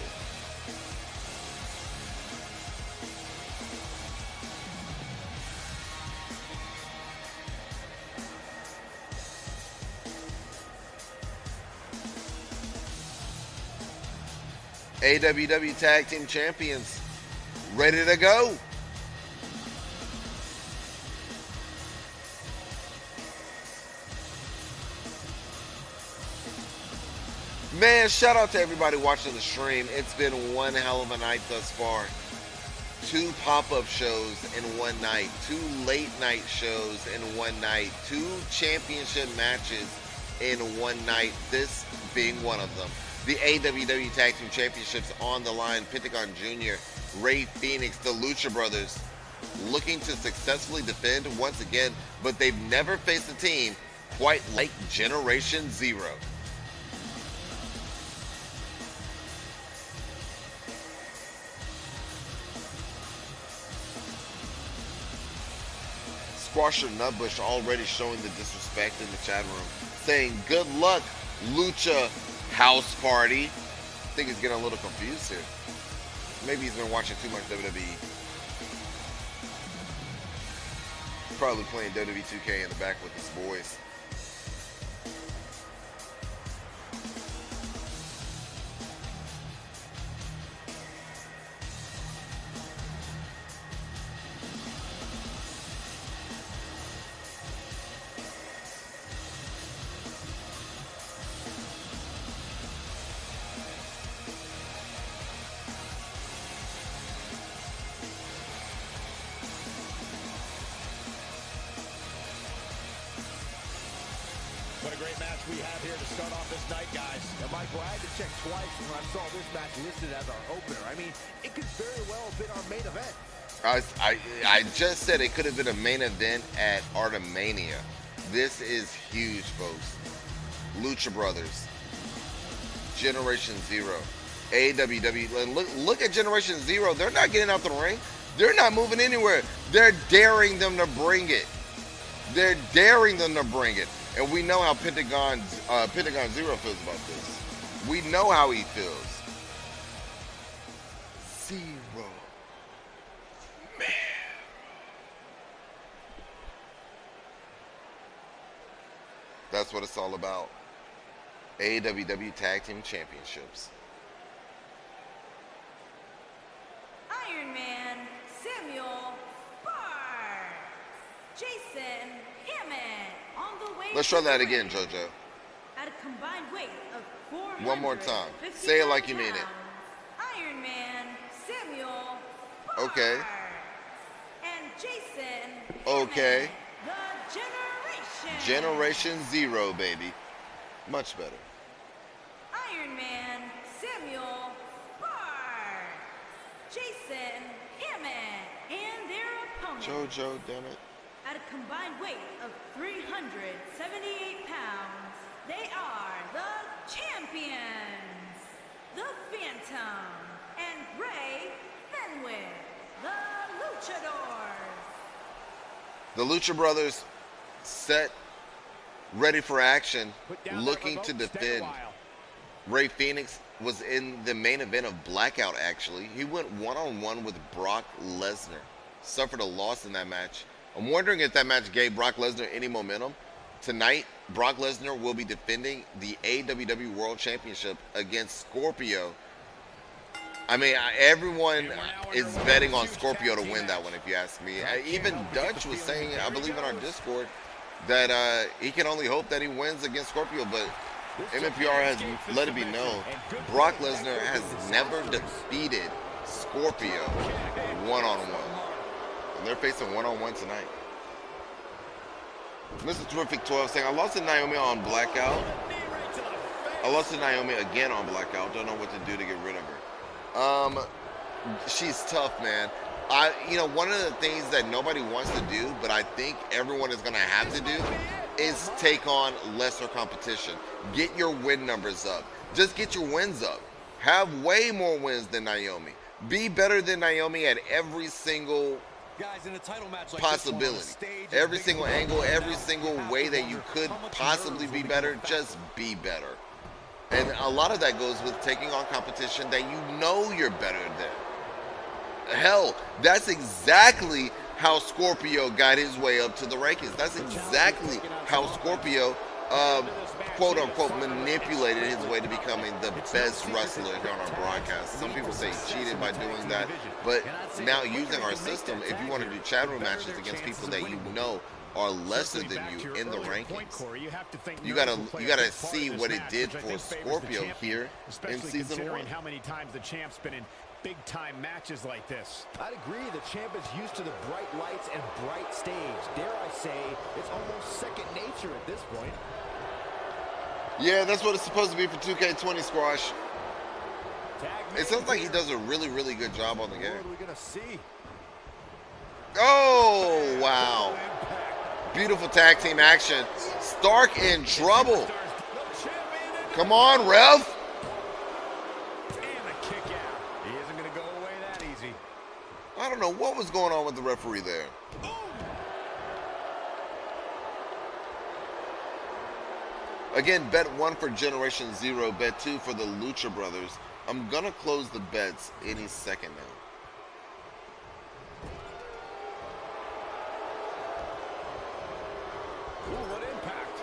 AWW Tag Team Champions, ready to go. Man, shout out to everybody watching the stream. It's been one hell of a night thus far. 2 pop-up shows in one night, 2 late night shows in one night, 2 championship matches in one night, this being one of them. The AWW Tag Team Championships on the line. Pentagon Jr., Ray Phoenix, the Lucha Brothers, looking to successfully defend once again, but they've never faced a team quite like Generation Zero. Squasher Nutbush already showing the disrespect in the chat room, saying, "Good luck, Lucha House Party." I think he's getting a little confused here. Maybe he's been watching too much WWE. Probably playing WWE 2K in the back with his boys. we have here to start off this night, guys. And Michael, I had to check twice when I saw this match listed as our opener. I mean, it could very well have been our main event. I just said it could have been a main event at ARTEMANIA. This is huge, folks. Lucha Brothers, Generation Zero, AWW. Look at Generation Zero. They're not getting out the ring. They're not moving anywhere. They're daring them to bring it. They're daring them to bring it. And we know how Pentagon Zero feels about this. We know how he feels. Zero. Man. That's what it's all about. AWW Tag Team Championships. Iron Man, Samuel Sparks, Jason Hammond on the way. Let's try that again, JoJo. At a combined weight of 400. One more time. Say it like you mean it. Iron Man, Samuel Sparks. Okay. And Jason Okay. Hammond, the Generation Zero, baby. Much better. Iron Man, Samuel Sparks, Jason Hammond, and their opponent. JoJo, damn it. At a combined weight of 378 pounds, they are the champions, the Phantom, and Ray Fenwick, the Luchadors. The Lucha Brothers set, ready for action, looking to defend. Ray Phoenix was in the main event of Blackout, actually. He went one-on-one with Brock Lesnar. Suffered a loss in that match. I'm wondering if that match gave Brock Lesnar any momentum. Tonight, Brock Lesnar will be defending the AWW World Championship against Scorpio. I mean, everyone is betting on Scorpio to win that one, if you ask me. Even Dutch was saying, I believe in our Discord, that he can only hope that he wins against Scorpio, but MMPR has let it be known Brock Lesnar has never defeated Scorpio one-on-one. And they're facing one-on-one tonight. Mr. Terrific 12 saying, I lost to Naomi on Blackout. I lost to Naomi again on Blackout. Don't know what to do to get rid of her. She's tough, man. One of the things that nobody wants to do, but I think everyone is going to have to do, is take on lesser competition. Get your win numbers up. Just get your wins up. Have way more wins than Naomi. Be better than Naomi at every single possibility. Every single angle, every single way that you could possibly be better, just be better. And a lot of that goes with taking on competition that you know you're better than. Hell, that's exactly how Scorpio got his way up to the rankings. That's exactly how Scorpio, quote unquote, manipulated his way to becoming the best wrestler here on our broadcast. Some people say he cheated by doing that, but now using our system, if you want to do chat room matches against people that you know are lesser than you in the rankings, you gotta see what it did for Scorpio here in season 1. How many times the champ's been in big-time matches like this. I'd agree. The champ is used to the bright lights and bright stage. Dare I say, it's almost second nature at this point. Yeah, that's what it's supposed to be for 2K20 Squash. It sounds like he does a really, really good job on the game. What are we gonna see? Oh, wow. Beautiful tag team action. Stark in trouble. Come on, ref. I don't know what was going on with the referee there. Again, bet 1 for Generation Zero, bet 2 for the Lucha Brothers. I'm gonna close the bets any second now. Ooh, what impact.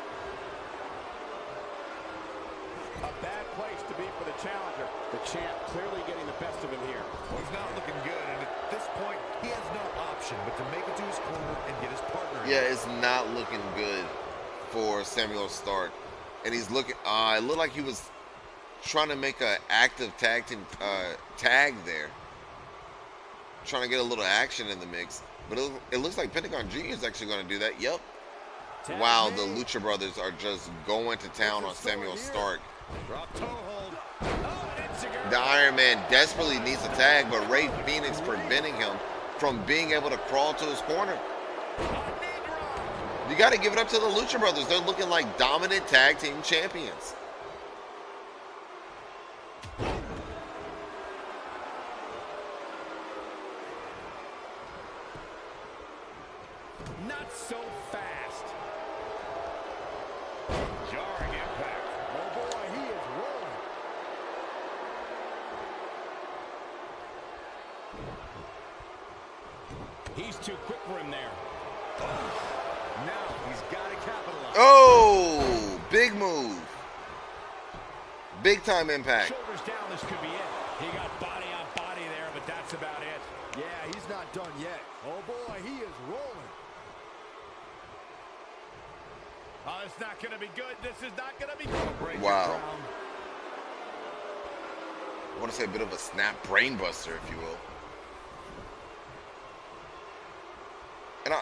A bad place to be for the challenger. The champ clearly getting the best of him here. Well, he's not looking good, and at this point, he has no option but to make it to his corner and get his partner in. Yeah, it's not looking good for Samuel Stark. And he's looking, it looked like he was trying to make an active tag team tag there. Trying to get a little action in the mix. But it looks like Pentagon Jr. is actually going to do that. Yep. Wow, the Lucha Brothers are just going to town on Samuel Stark. The Iron Man desperately needs a tag, but Rey Fenix preventing him from being able to crawl to his corner. You got to give it up to the Lucha Brothers. They're looking like dominant tag team champions. Not so fast. Jarring impact. Oh boy, he is rolling. He's too quick for him there. Now he's got to capitalize. Oh, big move. Big time impact. Shoulders down, this could be it. He got body on body there, but that's about it. Yeah, he's not done yet. Oh boy, he is rolling. Oh, it's not going to be good. This is not going to be good. Wow. I want to say a bit of a snap brain buster, if you will. And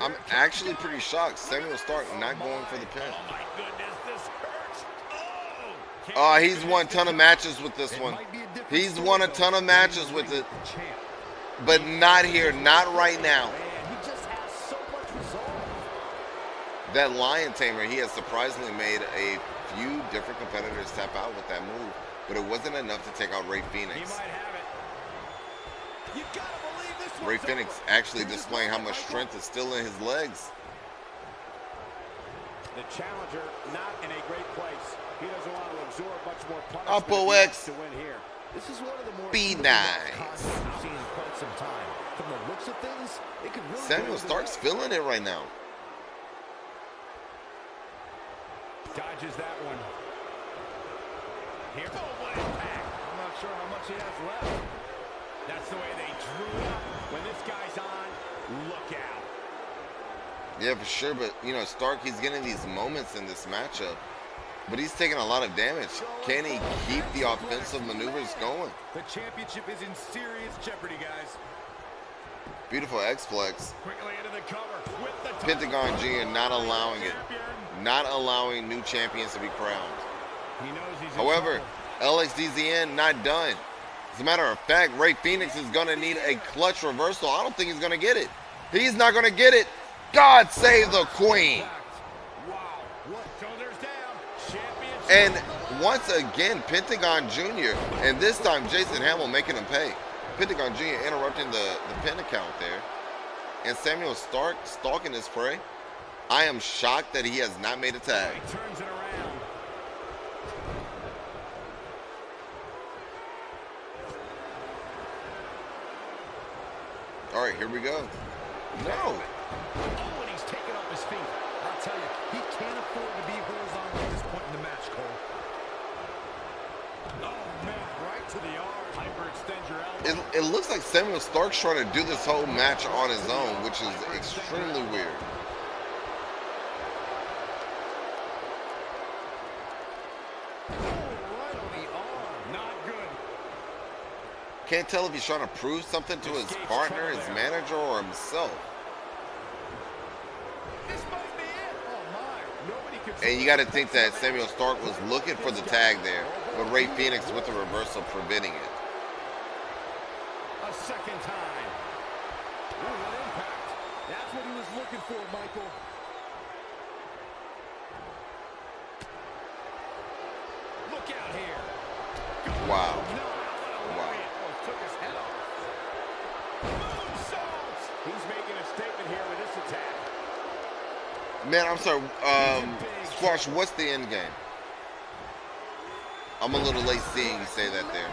I'm actually pretty shocked. Samuel Stark not going for the pin. Oh, my goodness, this hurts. Oh, he's won a ton of matches with this one. He's won a ton of matches with it. But not here, not right now. He just has so much resolve. That Lion Tamer, he has surprisingly made a few different competitors tap out with that move. But it wasn't enough to take out Rey Fenix. He might have it. You gotta believe this one's Rey Fenix over. actually displaying how much strength is still in his legs. The challenger not in a great place. He doesn't want to absorb much more punishment Upper X. to win here. This is one of the more Be even-matched nice. contests we've seen in quite some time. From the looks of things, it could really Samuel go either Stark's way. feeling it right now. Dodges that one. Here. Oh, what impact. I'm not sure how much he has left. That's the way they drew up. When this guy's on, look out. Yeah, for sure. But, you know, Stark, he's getting these moments in this matchup. But he's taking a lot of damage. Can he keep the offensive maneuvers going? The championship is in serious jeopardy, guys. Beautiful X-Flex. Quickly into the cover with the Pentagon Jr. not allowing it. Not allowing new champions to be crowned. He knows he's in However, trouble. LXDZN not done. As a matter of fact, Rey Fenix is going to need a clutch reversal. I don't think he's going to get it. He's not going to get it. God save the queen. Wow. What? Shoulders down. Championship. And once again, Pentagon Jr. and this time Jason Hamill making him pay. Pentagon Jr. interrupting the pin account there. And Samuel Stark stalking his prey. I am shocked that he has not made a tag. He turns it around. All right, here we go. No. Oh, and he's taken off his feet. I'll tell you, he can't afford to be horizontal at this point in the match, Cole. Oh, man, right to the arm. Hyperextend your elbow. It looks like Samuel Stark's trying to do this whole match on his own, which is extremely weird. Right on the arm. Not good. Can't tell if he's trying to prove something to his partner, his manager, or himself. This might be it. Oh, my. Nobody can. And you got to think that Samuel Stark was looking for the tag there, but Rey Fenix with the reversal preventing it. A second time. Ooh, what impact. That's what he was looking for, Michael. Look out here. Wow. No, Wow. almost took his head off. Moonsaults. He's making a statement here with this attack. Man, I'm sorry. Squash, what's the end game? I'm a little late seeing you say that there.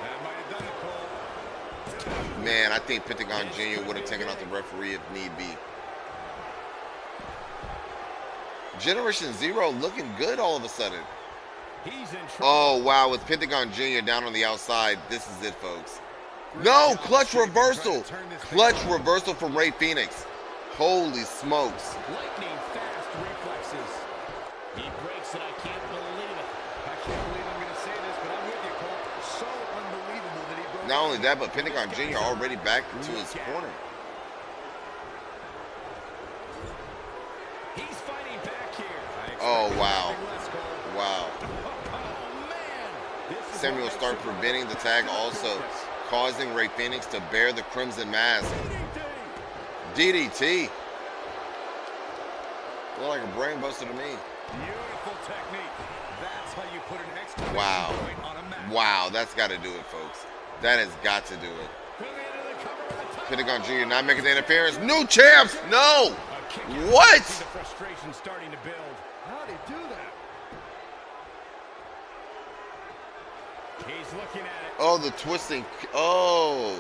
That might have done it, Cole. Man, I think Pentagon Jr. would have taken out the referee if need be. Generation Zero looking good all of a sudden. He's in trouble. Oh, wow. With Pentagon Jr. down on the outside, this is it, folks. No, clutch reversal. Clutch reversal from Rey Fenix. Holy smokes. Lightning fast reflexes. He breaks it. I can't believe it. I can't believe I'm going to say this, but I'm with you, Cole. So unbelievable that he broke. Not only that, but Pentagon Jr. already back to his corner. He's fighting Samuel Stark preventing the tag, also causing Rey Fenix to bear the Crimson Mask. DDT. Look like a brain buster to me. Beautiful technique. That's how you put an exclamation Wow. point on a match. Wow, that's got to do it, folks. That has got to do it. Pentagon Jr. not making the interference. New champs! No! What? The frustration starting to build. How'd he do that? He's looking at it. Oh, the twisting. Oh.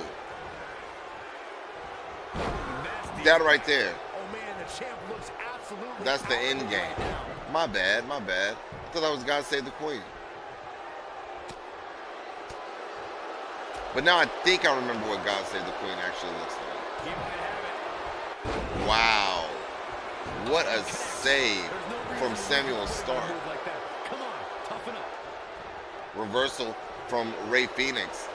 Nasty. That right there. Oh man, the champ looks absolutely. That's the end game. right now. My bad, my bad. I thought that was God Save the Queen. But now I think I remember what God Save the Queen actually looks like. He might have it. Wow. What a save There's no reason from why Samuel you Stark. move like that. Come on, toughen up. Reversal from Rey Fenix.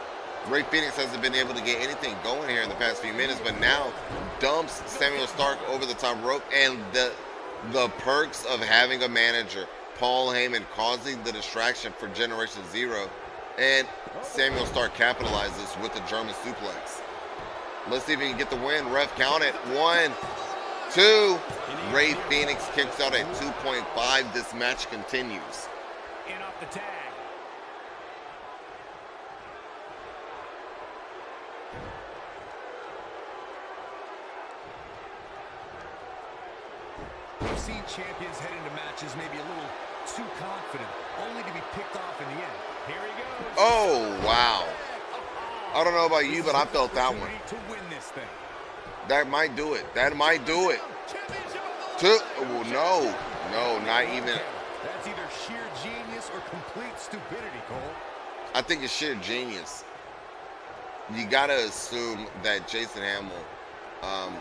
Rey Fenix hasn't been able to get anything going here in the past few minutes, but now dumps Samuel Stark over the top rope, and the perks of having a manager, Paul Heyman, causing the distraction for Generation Zero, and Samuel Stark capitalizes with the German suplex. Let's see if he can get the win. Ref count it. 1, 2. Rey Fenix kicks out at 2.5. This match continues. In off the tag. We've seen champions head into matches maybe a little too confident, only to be picked off in the end. Here he goes. Oh, wow. I don't know about you, but I felt that one. To win this thing. That might do it. That might do it. Oh, no. No, not even. That's either sheer genius or complete stupidity, Cole. I think it's sheer genius. You got to assume that Jason Hamill.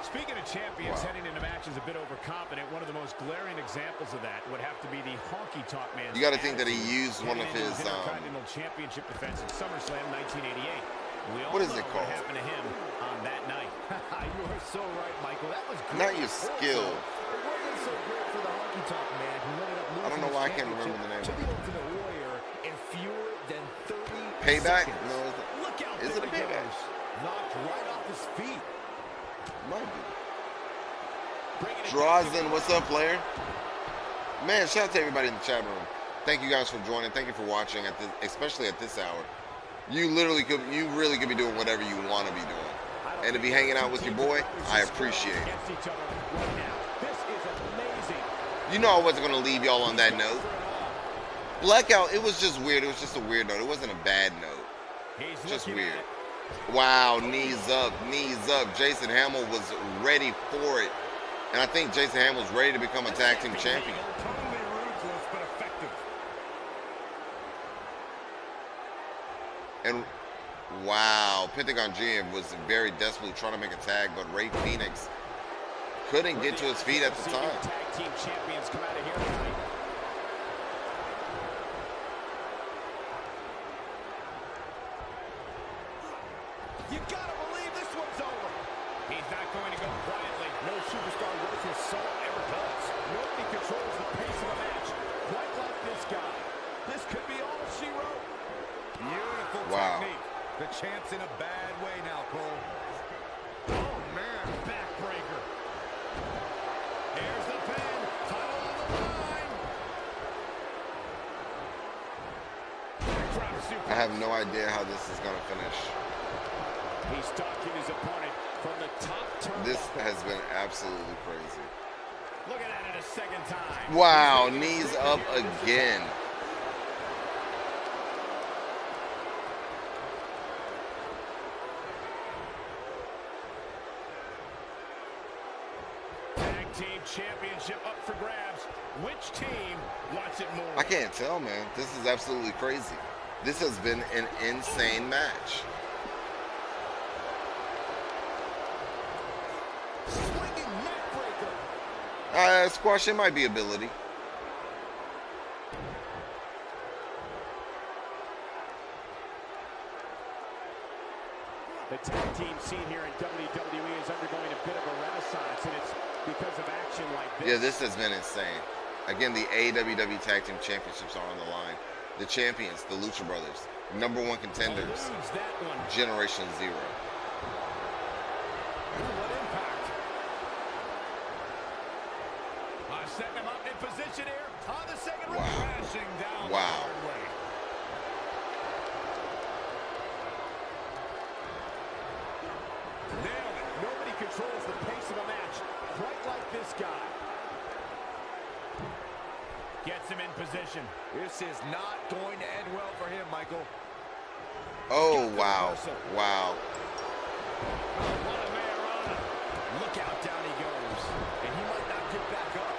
Speaking of champions Wow. heading into matches a bit overconfident, one of the most glaring examples of that would have to be the honky-tonk man. You got to think that he used one of his. Intercontinental Championship defense in SummerSlam 1988. We all What is know it called? What happened to him on that night? You are so right, Michael. That was great. Not your skill. It wasn't so great for the honky-tonk man who ended up losing I don't know his why I can't remember the name championship of to the Ultimate Warrior in fewer than 30 Payback? seconds. No, Look out, is it a there he payback? goes. Knocked right off his feet. might be. Bringing it Drazen, what's up, player? Man, shout out to everybody in the chat room. Thank you guys for joining. Thank you for watching, especially at this hour. You really could be doing whatever you want to be doing. And to be hanging out with your boy, I appreciate it. against each other right now. This is amazing. You know I wasn't going to leave y'all on that note. Blackout, it was just weird. It was just a weird note. It wasn't a bad note. He's Just looking at weird. it. Wow, knees up, knees up. Jason Hamill was ready for it. And I think Jason Hamill's ready to become a tag team champion. Totally ruthless, but effective. And wow, Pentagon Jr. was very desperately trying to make a tag, but Rey Fenix couldn't get to his feet at the time. Tag team champions come out of here tonight. You gotta believe this one's over. He's not going to go quietly. No superstar worth his salt ever does. Nobody controls the pace of a match quite like this guy. This could be all she wrote. Beautiful Wow. technique. The champ's in a bad way now, Cole. Oh, man. Backbreaker. There's the pin. Title on the line. Drop super. I have no idea how this is going to finish. He's stalking his opponent from the top turnbuckle. This has been absolutely crazy. Looking at it a second time. Wow, knees up again. Tag team championship up for grabs. Which team wants it more? I can't tell, man. This is absolutely crazy. This has been an insane match. Swinging neckbreaker. Squash, it might be ability. The tag team scene here in WWE is undergoing a bit of a renaissance, and it's because of action like this. Yeah, this has been insane. Again, the AWW Tag Team Championships are on the line. The champions, the Lucha Brothers, #1 contenders, Eludes that one. Generation Zero. What impact. Setting him up in position here. On the second round. Crashing down the hard way. Nailed it. Nobody controls the pace of a match quite like this guy. Gets him in position. This is not going to end well for him, Michael. Oh, wow. Wow. What a Mayorana. Look out, down he goes. And he might not get back up.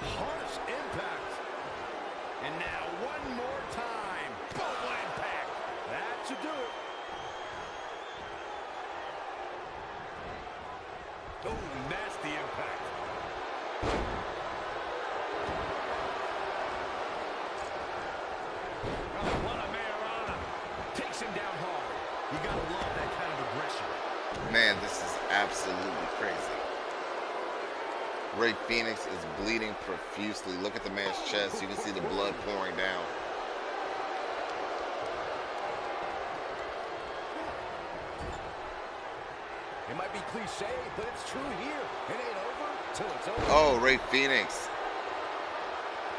Harsh impact. And now one more time. Boom impact. That should do it. Oh, nasty impact. Oh, what a Mayorana. Takes him down hard. You gotta love that kind of aggression. Man, this is absolutely crazy. Rey Fenix is bleeding profusely. Look at the man's chest. You can see the blood pouring down. It might be cliche, but it's true here. It ain't over till it's over. Oh, Rey Fenix.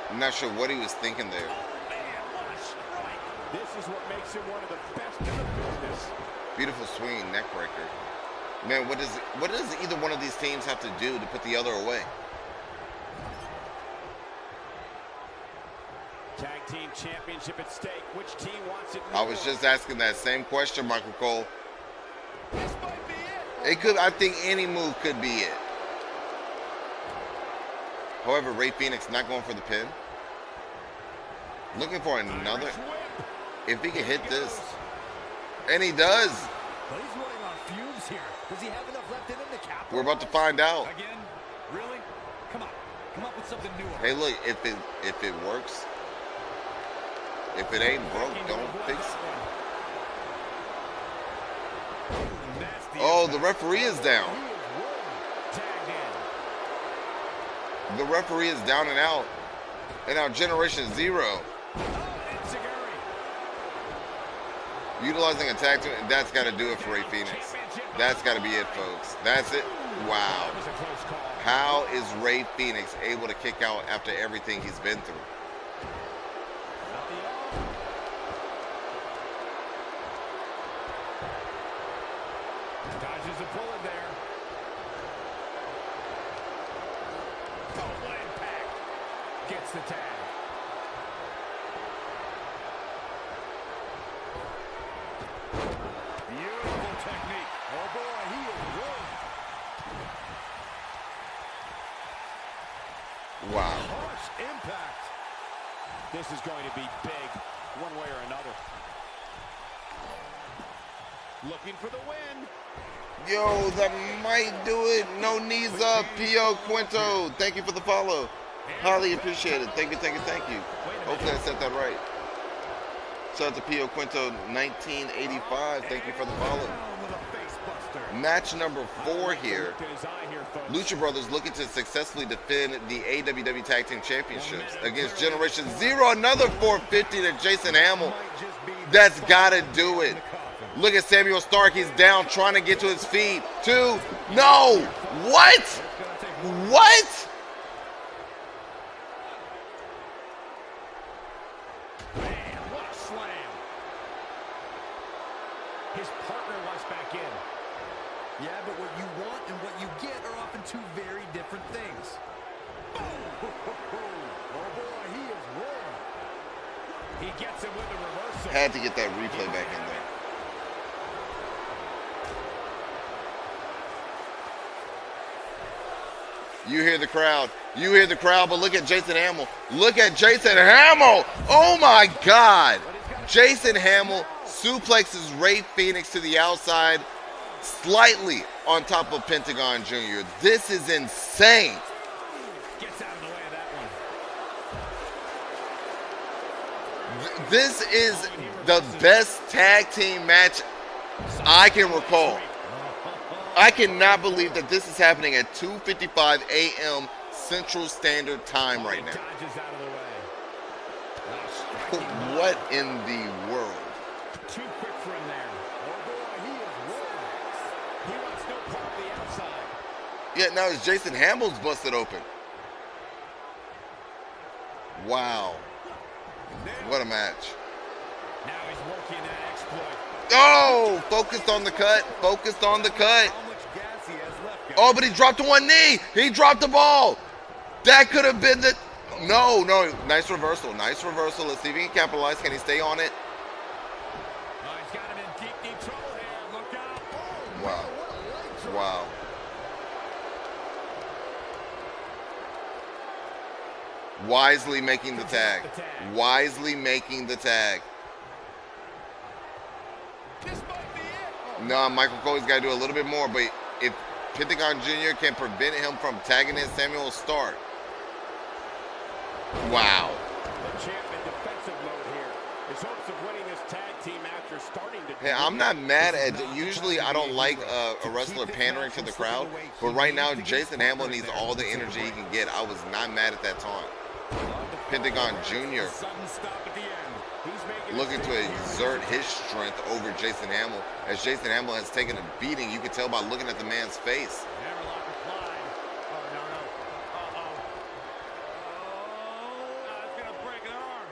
I'm not sure what he was thinking there. Oh, man, what a strike. This is what makes him one of the best in the business. Beautiful swing, neck breaker. Man, what does either one of these teams have to do to put the other away? Tag team championship at stake. Which team wants it I more? was just asking that same question, Michael Cole. This might be it. It could, I think any move could be it. However, Rey Fenix not going for the pin. Looking for another. Irish whip. If he can hit this. And he does. But he's running on fumes here. Does he have enough left in him to capitalize? We're about to find out. Again? Really? Come on. Come up with something new. Hey, look, if it works, if it ain't broke, don't fix it. Nasty Oh, the impact. referee is down. He is rolling. Tagged in. The referee is down and out. And now Generation Zero. Oh, and Enziguri. Utilizing a tag team, that's got to do it for Rey Fenix. That's got to be it, folks. That's it. Wow. That was a close call. How is Rey Fenix able to kick out after everything he's been through? Not the all. Dodges a bullet there. Oh, what impact. Gets the tag. Beautiful technique. Oh boy, he is rolling. Wow. Harsh impact. This is going to be big, one way or another. Looking for the win. Yo, that might do it. No knees up. Pio Quinto. Thank you for the follow. Highly appreciated. Thank you, thank you, thank you. Hopefully I said that right. Shout out to Pio Quinto 1985. Thank you for the follow. With a face buster. Match number 4 here. Looked in his eye here, folks. Lucha Brothers looking to successfully defend the AWW Tag Team Championships against Generation Zero. Another 450 to Jason Hamill. Might just be the That's got to do in it. the coffin. Look at Samuel Stark. He's down trying to get to his feet. 2. No. What? It's gonna take more. What? Man, what a slam. His partner wants back in. Yeah, but what you want and what you get are often two very different things. Oh boy, he is rolling. He gets him with a reversal. Had to get that replay back in there. You hear the crowd. You hear the crowd, but look at Jason Hamill. Look at Jason Hamill. Oh, my God. Jason Hamill suplexes Rey Fenix to the outside, slightly on top of Pentagon Jr. This is insane. Gets out of the way of that one. This is the best tag team match I can recall. I cannot believe that this is happening at 2:55 a.m. Central Standard Time right now. Dodges out of the way. What in the world? Too quick for him there. Oh boy, he is rolling. He wants no part of the outside. Yeah, now it's Jason Hamill's busted open. Wow. What a match. Now he's working that exploit. Oh, focused on the cut. Focused on the cut. How much gas he has left, guys. Oh, but he dropped to one knee. He dropped the ball. That could have been the... No. Nice reversal. Nice reversal. Let's see if he can capitalize. Can he stay on it? Oh, he's got him in deep trouble here. Look out. Oh, Wow. What a leg drop. Wow. Wisely making the tag. Wisely making the tag. This might be it. No, Michael Cole's got to do a little bit more, but if Pentagon Jr. can prevent him from tagging in, Samuel will start. Wow. The champ in defensive mode here. His hopes of winning this tag team after starting to... Hey, I'm not mad at... Usually I don't like a wrestler pandering to the crowd, but right now Jason Hamill needs all the energy he can get. I was not mad at that taunt. Pentagon Jr. Sudden stop at the end. He's making looking to exert his strength over Jason Hamill. As Jason Hamill has taken a beating, you can tell by looking at the man's face. Hammerlock applied. Oh, no. Uh-oh. Oh, it's going to break an arm.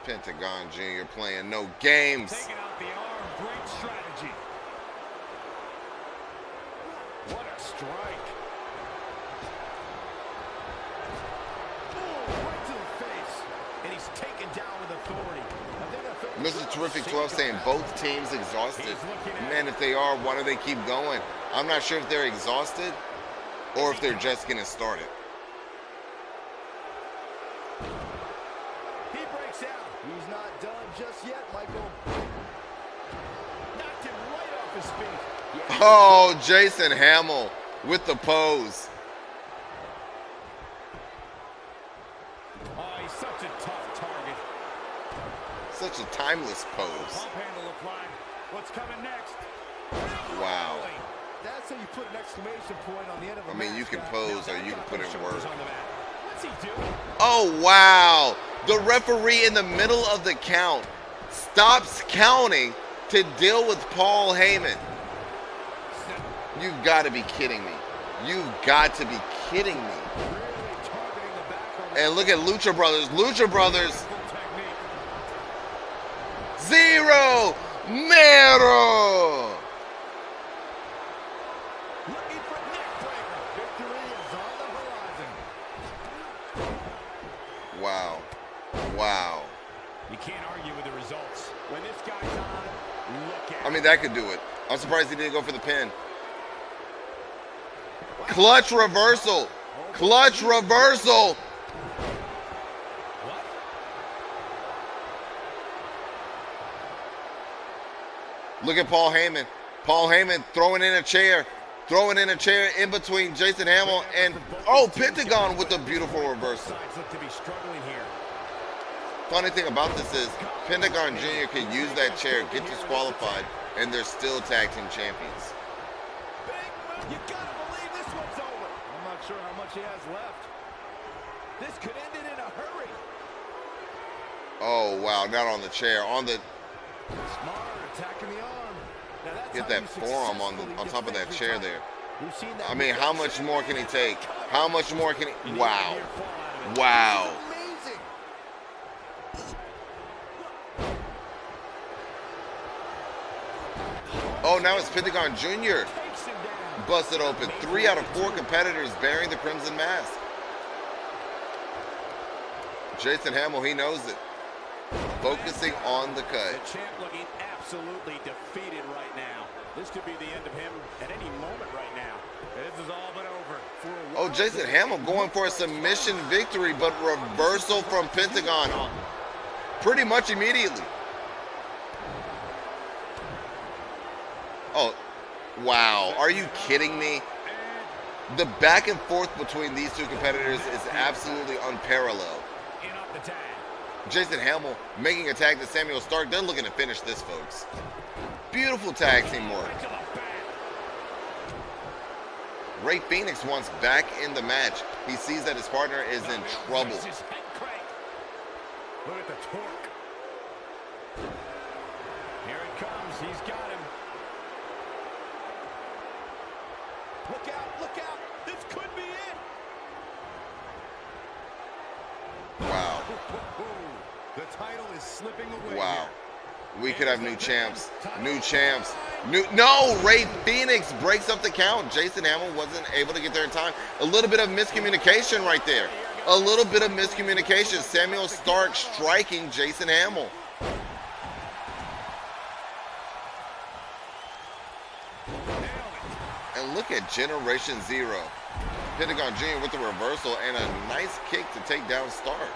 Pentagon Jr. playing no games. Taking out the arm. Great strategy. What a strike. Boom, right to the face. And he's taken down with authority. I think I felt Mr. Terrific 12 saying both teams exhausted. Man, if they are, why do they keep going? I'm not sure if they're exhausted or if they're just getting started. He breaks out. He's not done just yet, Michael. Knocked him right off his feet. Oh, Jason Hamill with the pose. Oh, he's such a tough target. Such a timeless pose. Pump handle applied. What's coming next? Wow. That's how you put an exclamation point on the end of a I mean, match, you can guys. pose or you can put in work. On the mat. What's he doing? Oh, wow. The referee in the middle of the count stops counting to deal with Paul Heyman. You've got to be kidding me. You've got to be kidding me. Really targeting the back on And look at Lucha Brothers. Lucha Brothers. technique. Zero Mero. Looking for neck breaker. Victory is on the horizon. Wow. Wow. You can't argue with the results. When this guy's on, look at I mean, that could do it. I'm surprised he didn't go for the pin. Clutch reversal. Clutch reversal. what? Look at Paul Heyman. Paul Heyman throwing in a chair. Throwing in a chair in between Jason Hamill and, oh, Pentagon with a beautiful reversal. Sides look to be struggling here. Funny thing about this is Pentagon Jr. can use that chair, get disqualified, and they're still tag team champions. You gotta believe this one's over. I'm not sure how much he has left. This could end it in a hurry. Oh, wow, not on the chair. On the, Smart, attacking the arm. Now that's get how that you forearm on successfully top of that defend chair your there. title. We've seen that I mean, how much more can he take? How much more can he, wow. Near fall out of it. Wow. amazing. Oh, now it's Pentagon Jr. Takes him down. busted open. 3 out of 4 competitors bearing the Crimson Mask. Jason Hamill, he knows it. Focusing on the cut. The champ looking absolutely defeated right now. This could be the end of him at any moment right now. This is all but over. For a Oh, while, Jason Hamill going for a submission victory, but reversal from Pentagon pretty much immediately. Oh, wow. Are you kidding me? The back and forth between these two competitors is absolutely unparalleled. in off the tag. Jason Hamill making a tag to Samuel Stark. They're looking to finish this, folks. Beautiful tag team work. Right to the back. Ray Phoenix wants back in the match. He sees that his partner is in trouble. Raises his head crank. Look at the torque. Here it comes. He's got him. Look out, look out. This could be it. Wow. The title is slipping away. Wow. We could have new champs. New champs. No, Ray Phoenix breaks up the count. Jason Hamill wasn't able to get there in time. A little bit of miscommunication right there. A little bit of miscommunication. Samuel Stark striking Jason Hamill. And look at Generation Zero. Pentagon Jr. with the reversal and a nice kick to take down Stark.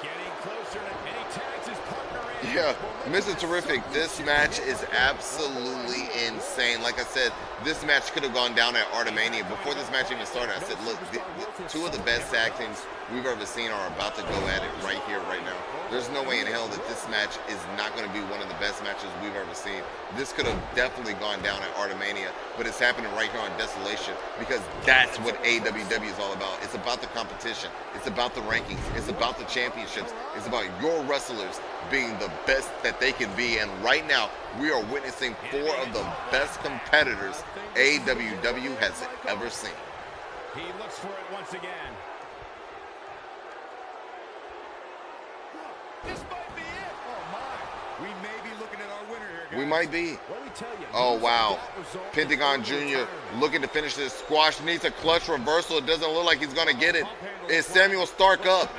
Getting closer and he tags his partner in. Yeah, Mr. Terrific, this match is absolutely insane. Like I said, this match could have gone down at ARTEMANIA. Before this match even started, I said, look, two of the best tag teams we've ever seen are about to go at it right here, right now. There's no way in hell that this match is not going to be one of the best matches we've ever seen. This could have definitely gone down at ARTEMANIA, but it's happening right here on Desolation because that's what AWW is all about. It's about the competition. It's about the rankings. It's about the championships. It's about your wrestlers being the best that they can be. And right now, we are witnessing four of the best competitors AWW has ever seen. He looks for it once again. This might be it. Oh, my. We may be looking at our winner here, guys. We might be. Let me tell you. Oh, wow. Pentagon Jr. looking to finish this squash. Needs a clutch reversal. It doesn't look like he's going to get it. Is Samuel Stark up?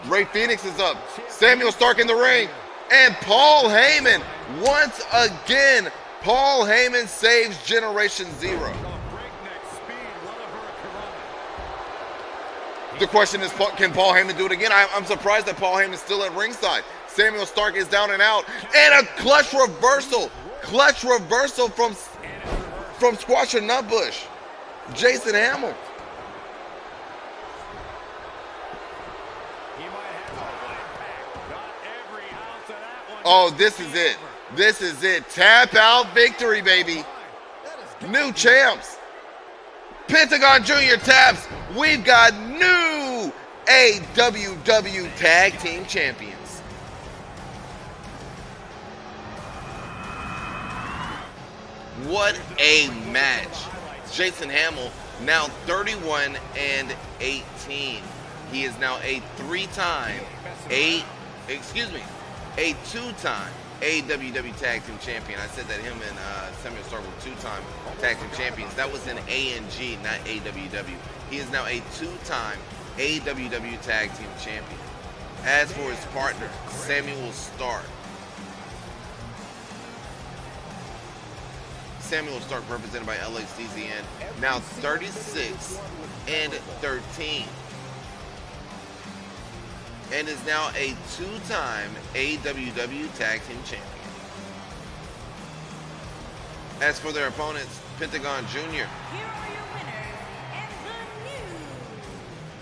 Ray Phoenix is up. Samuel Stark in the ring. And Paul Heyman. Once again, Paul Heyman saves Generation Zero. The question is, can Paul Heyman do it again? I'm surprised that Paul Heyman's still at ringside. Samuel Stark is down and out. And a clutch reversal. Clutch reversal from Squasher Nutbush. Jason Hamill. Oh, this is it. This is it. Tap out victory, baby. New champs. Pentagon Jr. taps. We've got new AWW Tag Team Champions. What a match. Jason Hamill now 31 and 18. He is now a two-time AWW Tag Team Champion. I said that him and Samuel Stark were two-time Tag Team Champions. That was in A&G, not AWW. He is now a two-time AWW Tag Team Champion. As for his partner, Samuel Stark. Samuel Stark, represented by LXDZN, now 36 and 13. And is now a two-time AWW Tag Team Champion. As for their opponents, Pentagon Jr. Here are your winners and the new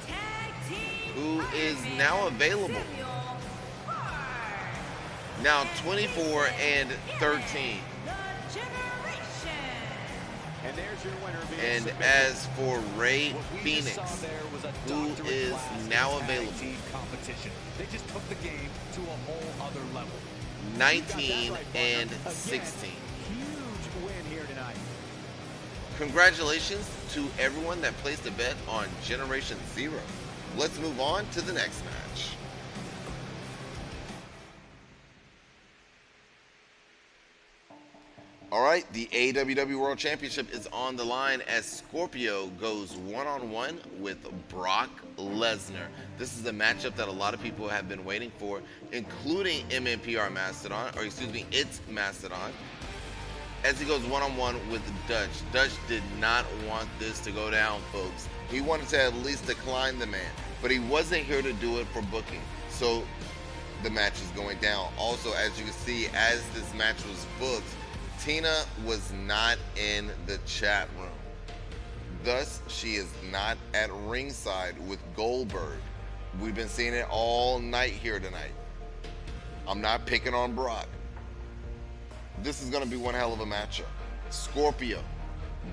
tag team who is Iron now Man, available. Samuel Stark. Now 24 and 13. The Generation. And there's your winner being And submitted. as for Ray What we Phoenix, just saw there was a who doctorate is class in now tag available. team competition. They just took the game to a whole other level. 19 Right, and partner. 16. Huge win here tonight. Congratulations to everyone that placed a bet on Generation Zero. Let's move on to the next match. All right, the AWW World Championship is on the line as Scorpio goes one-on-one with Brock Lesnar. This is a matchup that a lot of people have been waiting for, including MNPR Mastodon, or excuse me, it's Mastodon, as he goes one-on-one with Dutch. Dutch did not want this to go down, folks. He wanted to at least decline the man, but he wasn't here to do it for booking. So the match is going down. Also, as you can see, as this match was booked, Tina was not in the chat room. Thus, she is not at ringside with Goldberg. We've been seeing it all night here tonight. I'm not picking on Brock. This is going to be one hell of a matchup. Scorpio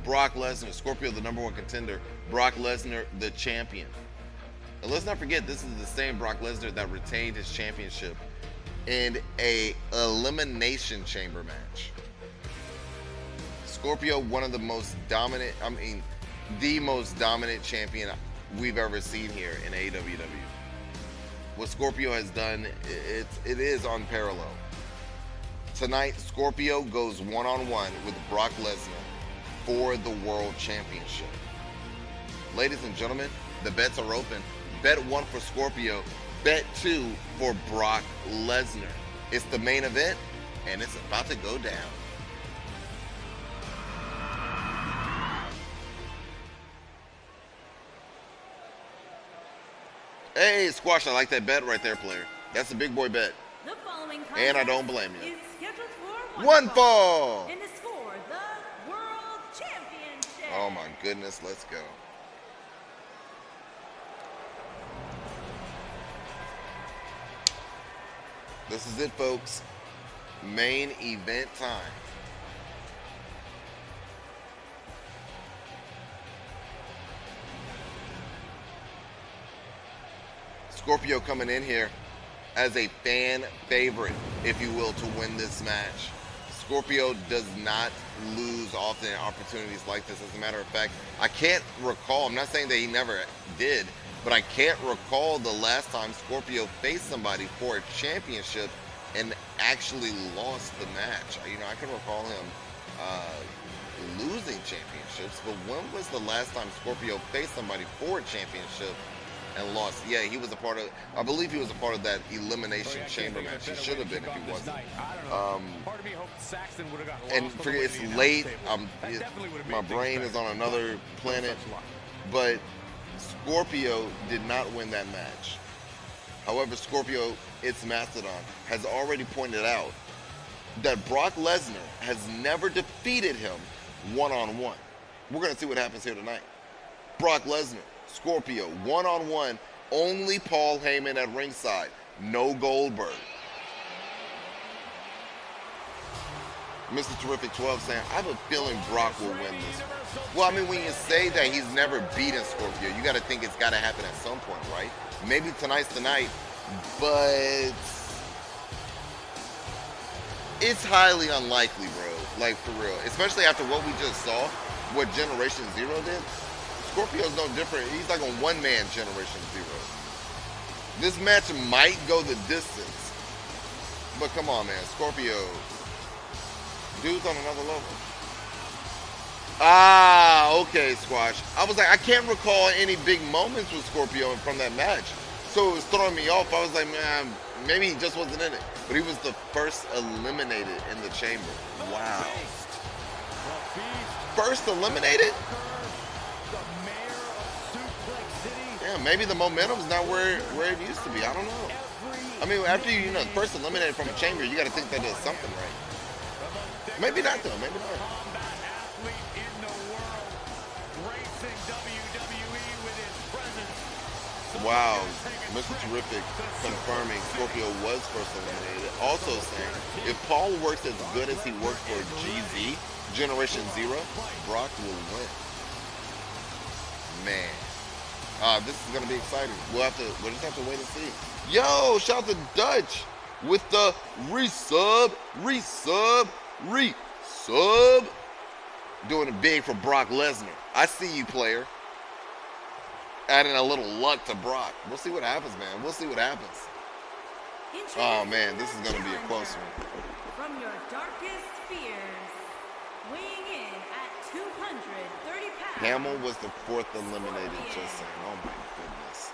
Brock Lesnar, Scorpio the #1 contender, Brock Lesnar the champion. And let's not forget, this is the same Brock Lesnar that retained his championship in a elimination chamber match. Scorpio, one of the most dominant, the most dominant champion we've ever seen here in AEW. What Scorpio has done, it is unparalleled. Tonight, Scorpio goes one-on-one with Brock Lesnar for the World Championship. Ladies and gentlemen, the bets are open. Bet 1 for Scorpio, bet 2 for Brock Lesnar. It's the main event, and it's about to go down. Hey, Squash, I like that bet right there, player. That's a big boy bet. The following And I don't blame you. is scheduled for One fall! and is for the World Championship. Oh my goodness, let's go. This is it, folks. Main event time. Scorpio coming in here as a fan favorite, if you will, to win this match. Scorpio does not lose often in opportunities like this. As a matter of fact, I can't recall, I'm not saying that he never did, but I can't recall the last time Scorpio faced somebody for a championship and actually lost the match. You know, I can recall him losing championships, but when was the last time Scorpio faced somebody for a championship and lost? Yeah, he was a part of, I believe he was a part of that elimination chamber match. He should have been if he wasn't. And forget, it's late. My brain is on another planet. But Scorpio did not win that match. However, Scorpio, its Mastodon, has already pointed out that Brock Lesnar has never defeated him one-on-one. We're going to see what happens here tonight. Brock Lesnar, Scorpio, one-on-one, only Paul Heyman at ringside, no Goldberg. Mr. Terrific 12 saying, I have a feeling Brock will win this. Well, I mean, when you say that he's never beaten Scorpio, you got to think it's got to happen at some point, right? Maybe tonight's the night, but it's highly unlikely, bro. Like, for real. Especially after what we just saw, what Generation Zero did. Scorpio's no different. He's like a one-man Generation Zero. This match might go the distance, but come on, man. Scorpio, dude's on another level. Ah, okay, Squash. I was like, I can't recall any big moments with Scorpio from that match. So it was throwing me off. I was like, man, maybe he just wasn't in it. But he was the first eliminated in the chamber. Wow. First eliminated? Yeah, maybe the momentum's not where it used to be. I don't know. I mean, after you know, first eliminated from a chamber, you got to think that does something right. Maybe not, though. Maybe not. Wow, Mr. Terrific confirming Scorpio was first eliminated. Also saying, if Paul works as good as he worked for GZ, Generation Zero, Brock will win. Man, this is gonna be exciting. We'll just have to wait and see. Yo, shout out to Dutch with the resub. Doing it big for Brock Lesnar. I see you, player. Adding a little luck to Brock. We'll see what happens, man. We'll see what happens. Oh, man, this is going to be a close one. From your darkest fears, weighing in at 230 pounds. Hamill was the fourth eliminated, just saying. Oh, my goodness.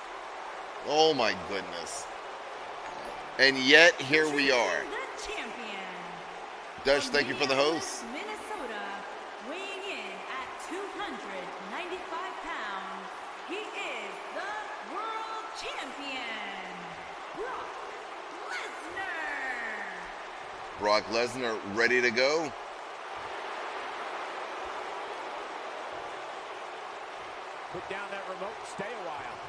Oh, my goodness. And yet, here we are. The champion. Dutch, thank you for the host. Minnesota, weighing in at 295 pounds. He is the world champion, Brock Lesnar. Brock Lesnar ready to go. Put down that remote, stay a while.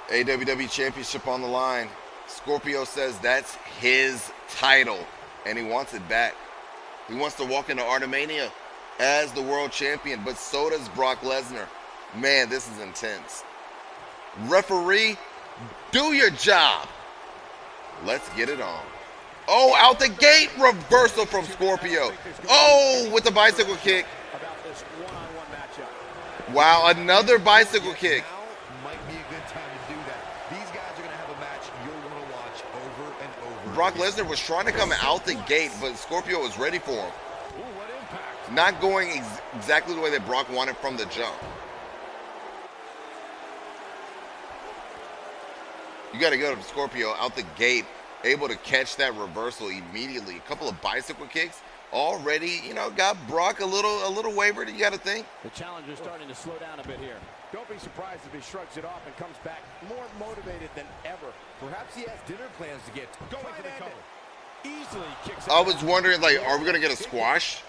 AWW Championship on the line. Scorpio says that's his title. and he wants it back. He wants to walk into ARTEMANIA as the world champion, but so does Brock Lesnar. Man, this is intense. Referee, do your job. Let's get it on. Oh, out the gate, reversal from Scorpio. Oh, with the bicycle kick. About this one-on-one matchup. Wow, another bicycle kick. Now might be a good time to do that. These guys are going to have a match you'll want to watch over and over. Brock Lesnar was trying to come out the gate, but Scorpio was ready for him. Ooh, what impact. Not going exactly the way that Brock wanted from the jump. You got to go to Scorpio out the gate, able to catch that reversal immediately. A couple of bicycle kicks already, you know, got Brock a little wavered, you got to think. The challenger's starting to slow down a bit here. Don't be surprised if he shrugs it off and comes back more motivated than ever. Perhaps he has dinner plans to get. Going for the cover. Easily kicks I out. was wondering, like, are we going to get a squash?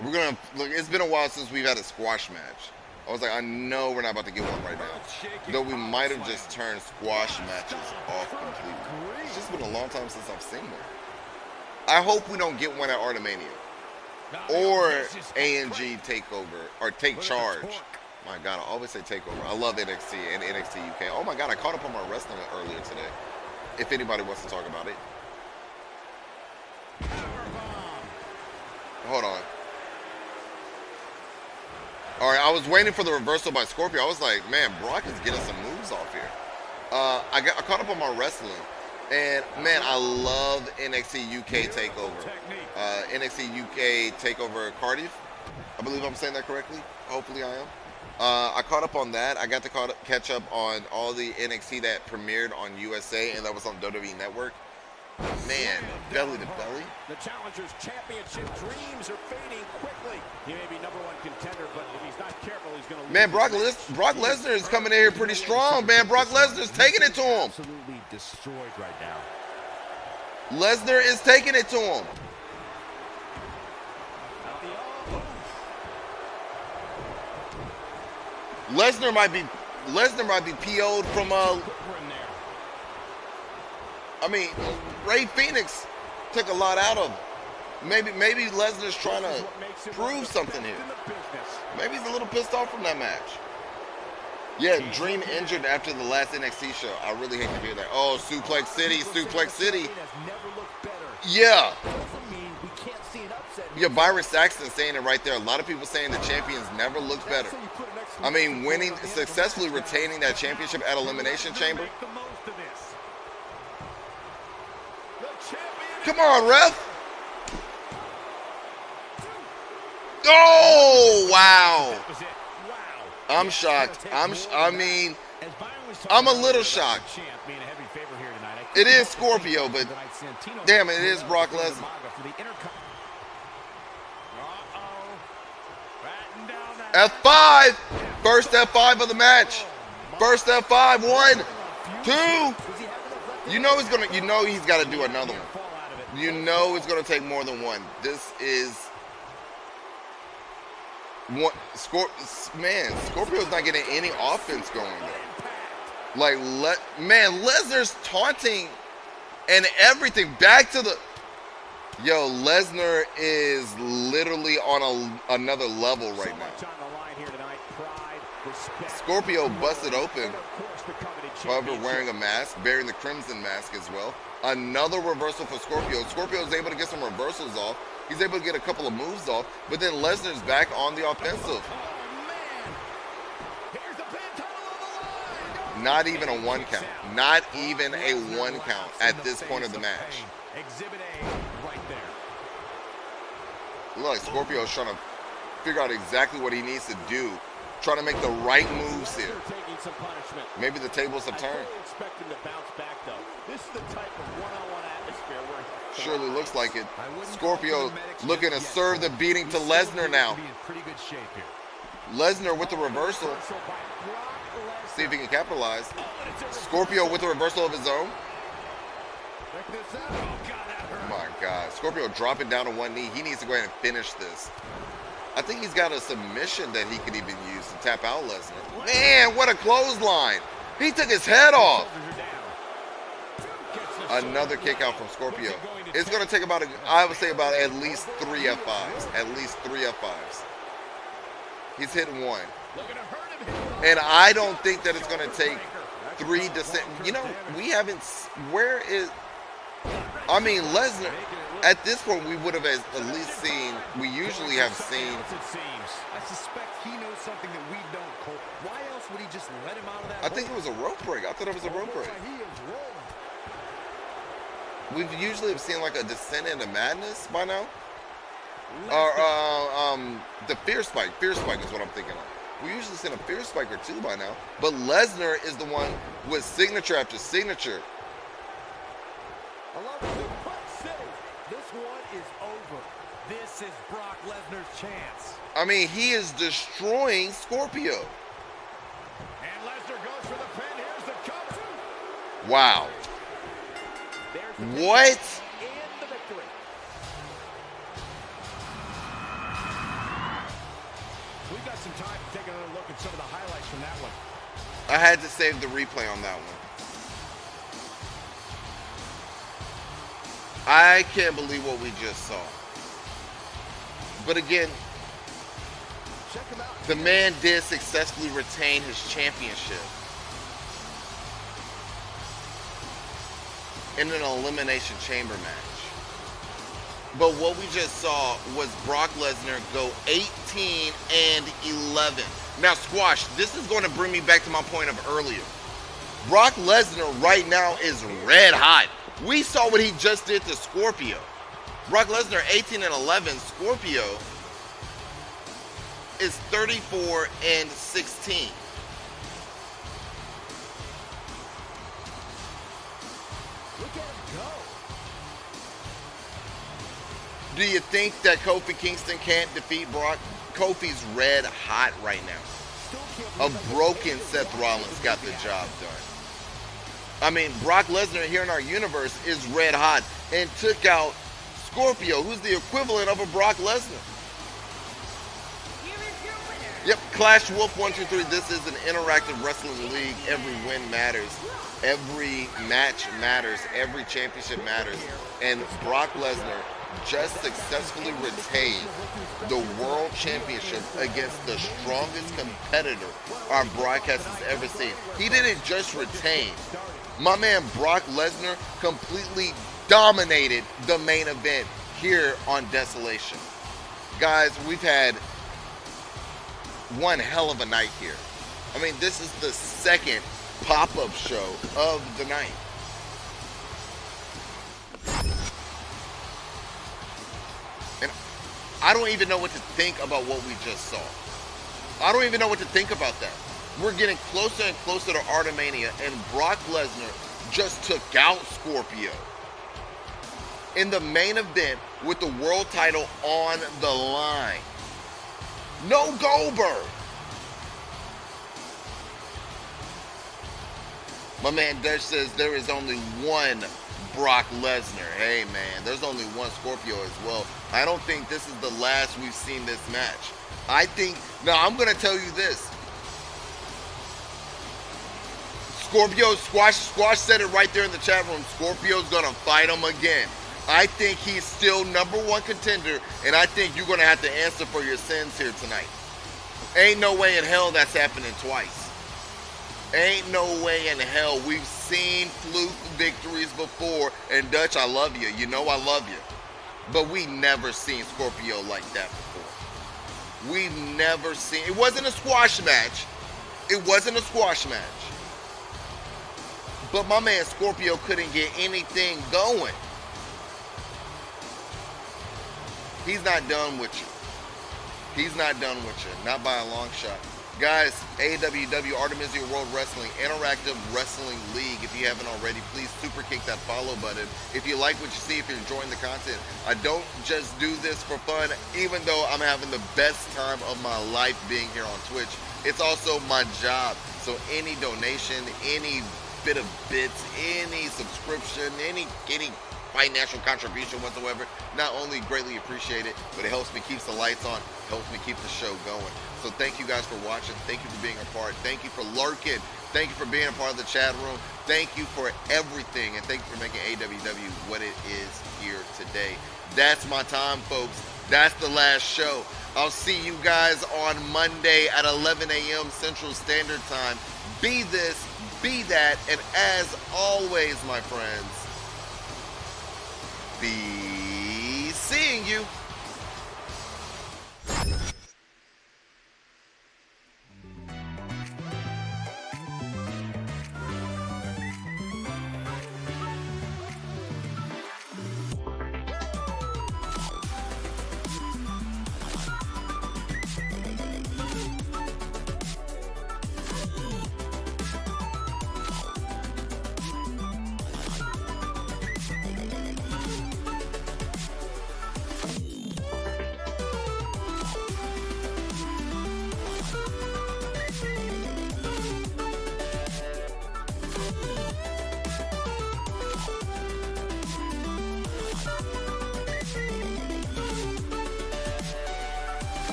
We're going to, look, it's been a while since we've had a squash match. I was like, I know we're not about to get one right now. Though we might have just turned squash matches off completely. It's just been a long time since I've seen one. I hope we don't get one at ARTEMANIA. Or A&G Takeover, or Take Charge. My God, I always say Takeover. I love NXT and NXT UK. Oh my God, I caught up on my wrestling earlier today. If anybody wants to talk about it. Hold on. All right, I was waiting for the reversal by Scorpio. I was like, man, Brock is getting some moves off here. I caught up on my wrestling, and man, I love NXT UK Takeover. NXT UK Takeover Cardiff. I believe I'm saying that correctly. Hopefully I am. I caught up on that. I got to catch up on all the NXT that premiered on USA, and that was on WWE Network. Man, belly to belly. The challenger's championship dreams are fading quickly. He may be #1 contender, but if he's not careful, he's going to lose. Man, Brock Lesnar is coming in here pretty strong, man. Brock Lesnar's taking it to him. Absolutely destroyed right now. Lesnar is taking it to him. Lesnar might be PO'd from I mean, Ray Phoenix took a lot out of him. Maybe Lesnar's trying to prove something here. Maybe he's a little pissed off from that match. Yeah, Dream injured after the last NXT show. I really hate to hear that. Oh, Suplex City, Suplex City. Yeah. Yeah, Byron Saxton saying it right there. A lot of people saying the champions never looked better. I mean, winning, successfully retaining that championship at Elimination Chamber. Come on, ref. Oh, wow. I'm shocked. I mean, I'm a little shocked. It is Scorpio, but damn it is Brock Lesnar. F5. First F5 of the match. First F5. 1, 2. You know he's got to do another one. You know it's going to take more than one. This is one. Man, Scorpio's not getting any offense going though. Like, man, Lesnar's taunting and everything. Back to the. Yo, Lesnar is literally on another level right now. Scorpio busted open. However, wearing a mask, bearing the crimson mask as well. Another reversal for Scorpio. Scorpio is able to get some reversals off. He's able to get a couple of moves off, but then Lesnar's back on the offensive. Not even a 1 count. Not even a 1 count at this point of the match. Exhibit A right there. Look, Scorpio's trying to figure out exactly what he needs to do. Trying to make the right moves here. Maybe the tables have turned. This is the type of one-on-one atmosphere where surely looks like it. Scorpio looking to serve the beating to Lesnar now. Lesnar with the reversal. See if he can capitalize. Scorpio with the reversal of his own. Oh my God. Scorpio dropping down to one knee. He needs to go ahead and finish this. I think he's got a submission that he could even use to tap out Lesnar. Man, what a clothesline. He took his head off. Another kick out from Scorpio. It's going to take about, I would say about at least 3 F5s. At least 3 F5s. He's hitting 1. And I don't think that it's going to take 3 descent. You know, we haven't, where is, I mean, Lesnar, at this point, we would have at least seen, we usually have seen. I suspect he knows something that we don't, Cole. Why else would he just let him out of that? I think it was a rope break. I thought it was a rope break. He is rolling. We've usually have seen like a descent into madness by now. Or the fear spike. Fear spike is what I'm thinking of. We usually seen a fear spike or 2 by now. But Lesnar is the one with signature after signature. I love the City. This one is over. This is Brock Lesnar's chance. I mean, he is destroying Scorpio. And Lesnar goes for the pin. Here's the cover. Wow. There's the What? and the victory. We've got some time to take another look at some of the highlights from that one. I had to save the replay on that one. I can't believe what we just saw. But again, Check him out. the man did successfully retain his championship in an Elimination Chamber match. But what we just saw was Brock Lesnar go 18-11. Now, Squash, this is going to bring me back to my point of earlier. Brock Lesnar right now is red hot. We saw what he just did to Scorpio. Brock Lesnar 18-11. Scorpio is 34-16. Look at him go. Do you think that Kofi Kingston can't defeat Brock? Kofi's red hot right now. Still can't A believe broken Seth Rollins got the job done. I mean, Brock Lesnar here in our universe is red hot and took out Scorpio, who's the equivalent of a Brock Lesnar. Here is your winner. Yep, Clash Wolf 123. This is an interactive wrestling league. Every win matters. Every match matters. Every championship matters. And Brock Lesnar just successfully retained the world championship against the strongest competitor our broadcast has ever seen. He didn't just retain. My man Brock Lesnar completely dominated the main event here on Desolation. Guys, we've had one hell of a night here. I mean, this is the second pop-up show of the night. And I don't even know what to think about what we just saw. I don't even know what to think about that. We're getting closer and closer to Artemania, and Brock Lesnar just took out Scorpio in the main event with the world title on the line. No Goldberg. My man Dutch says there is only one Brock Lesnar. Hey man, there's only one Scorpio as well. I don't think this is the last we've seen this match. I think, now I'm going to tell you this. Scorpio, Squash said it right there in the chat room. Scorpio's going to fight him again. I think he's still #1 contender, and I think you're going to have to answer for your sins here tonight. Ain't no way in hell that's happening twice. Ain't no way in hell. We've seen fluke victories before, and Dutch, I love you. You know I love you. But we never seen Scorpio like that before. We've never seen, it wasn't a squash match. It wasn't a squash match. But my man Scorpio couldn't get anything going. He's not done with you. He's not done with you. Not by a long shot. Guys, AWW Artemisia World Wrestling Interactive Wrestling League. If you haven't already, please super kick that follow button. If you like what you see, if you're enjoying the content, I don't just do this for fun, even though I'm having the best time of my life being here on Twitch. It's also my job. So any donation, any bit of bits, any subscription, any financial contribution whatsoever, not only greatly appreciate it, but it helps me keep the lights on, helps me keep the show going. So thank you guys for watching. Thank you for being a part. Thank you for lurking. Thank you for being a part of the chat room. Thank you for everything, and thank you for making AWW what it is here today. That's my time, folks. That's the last show. I'll see you guys on Monday at 11 a.m. Central Standard Time. Be this, be that, and as always, my friends, be seeing you.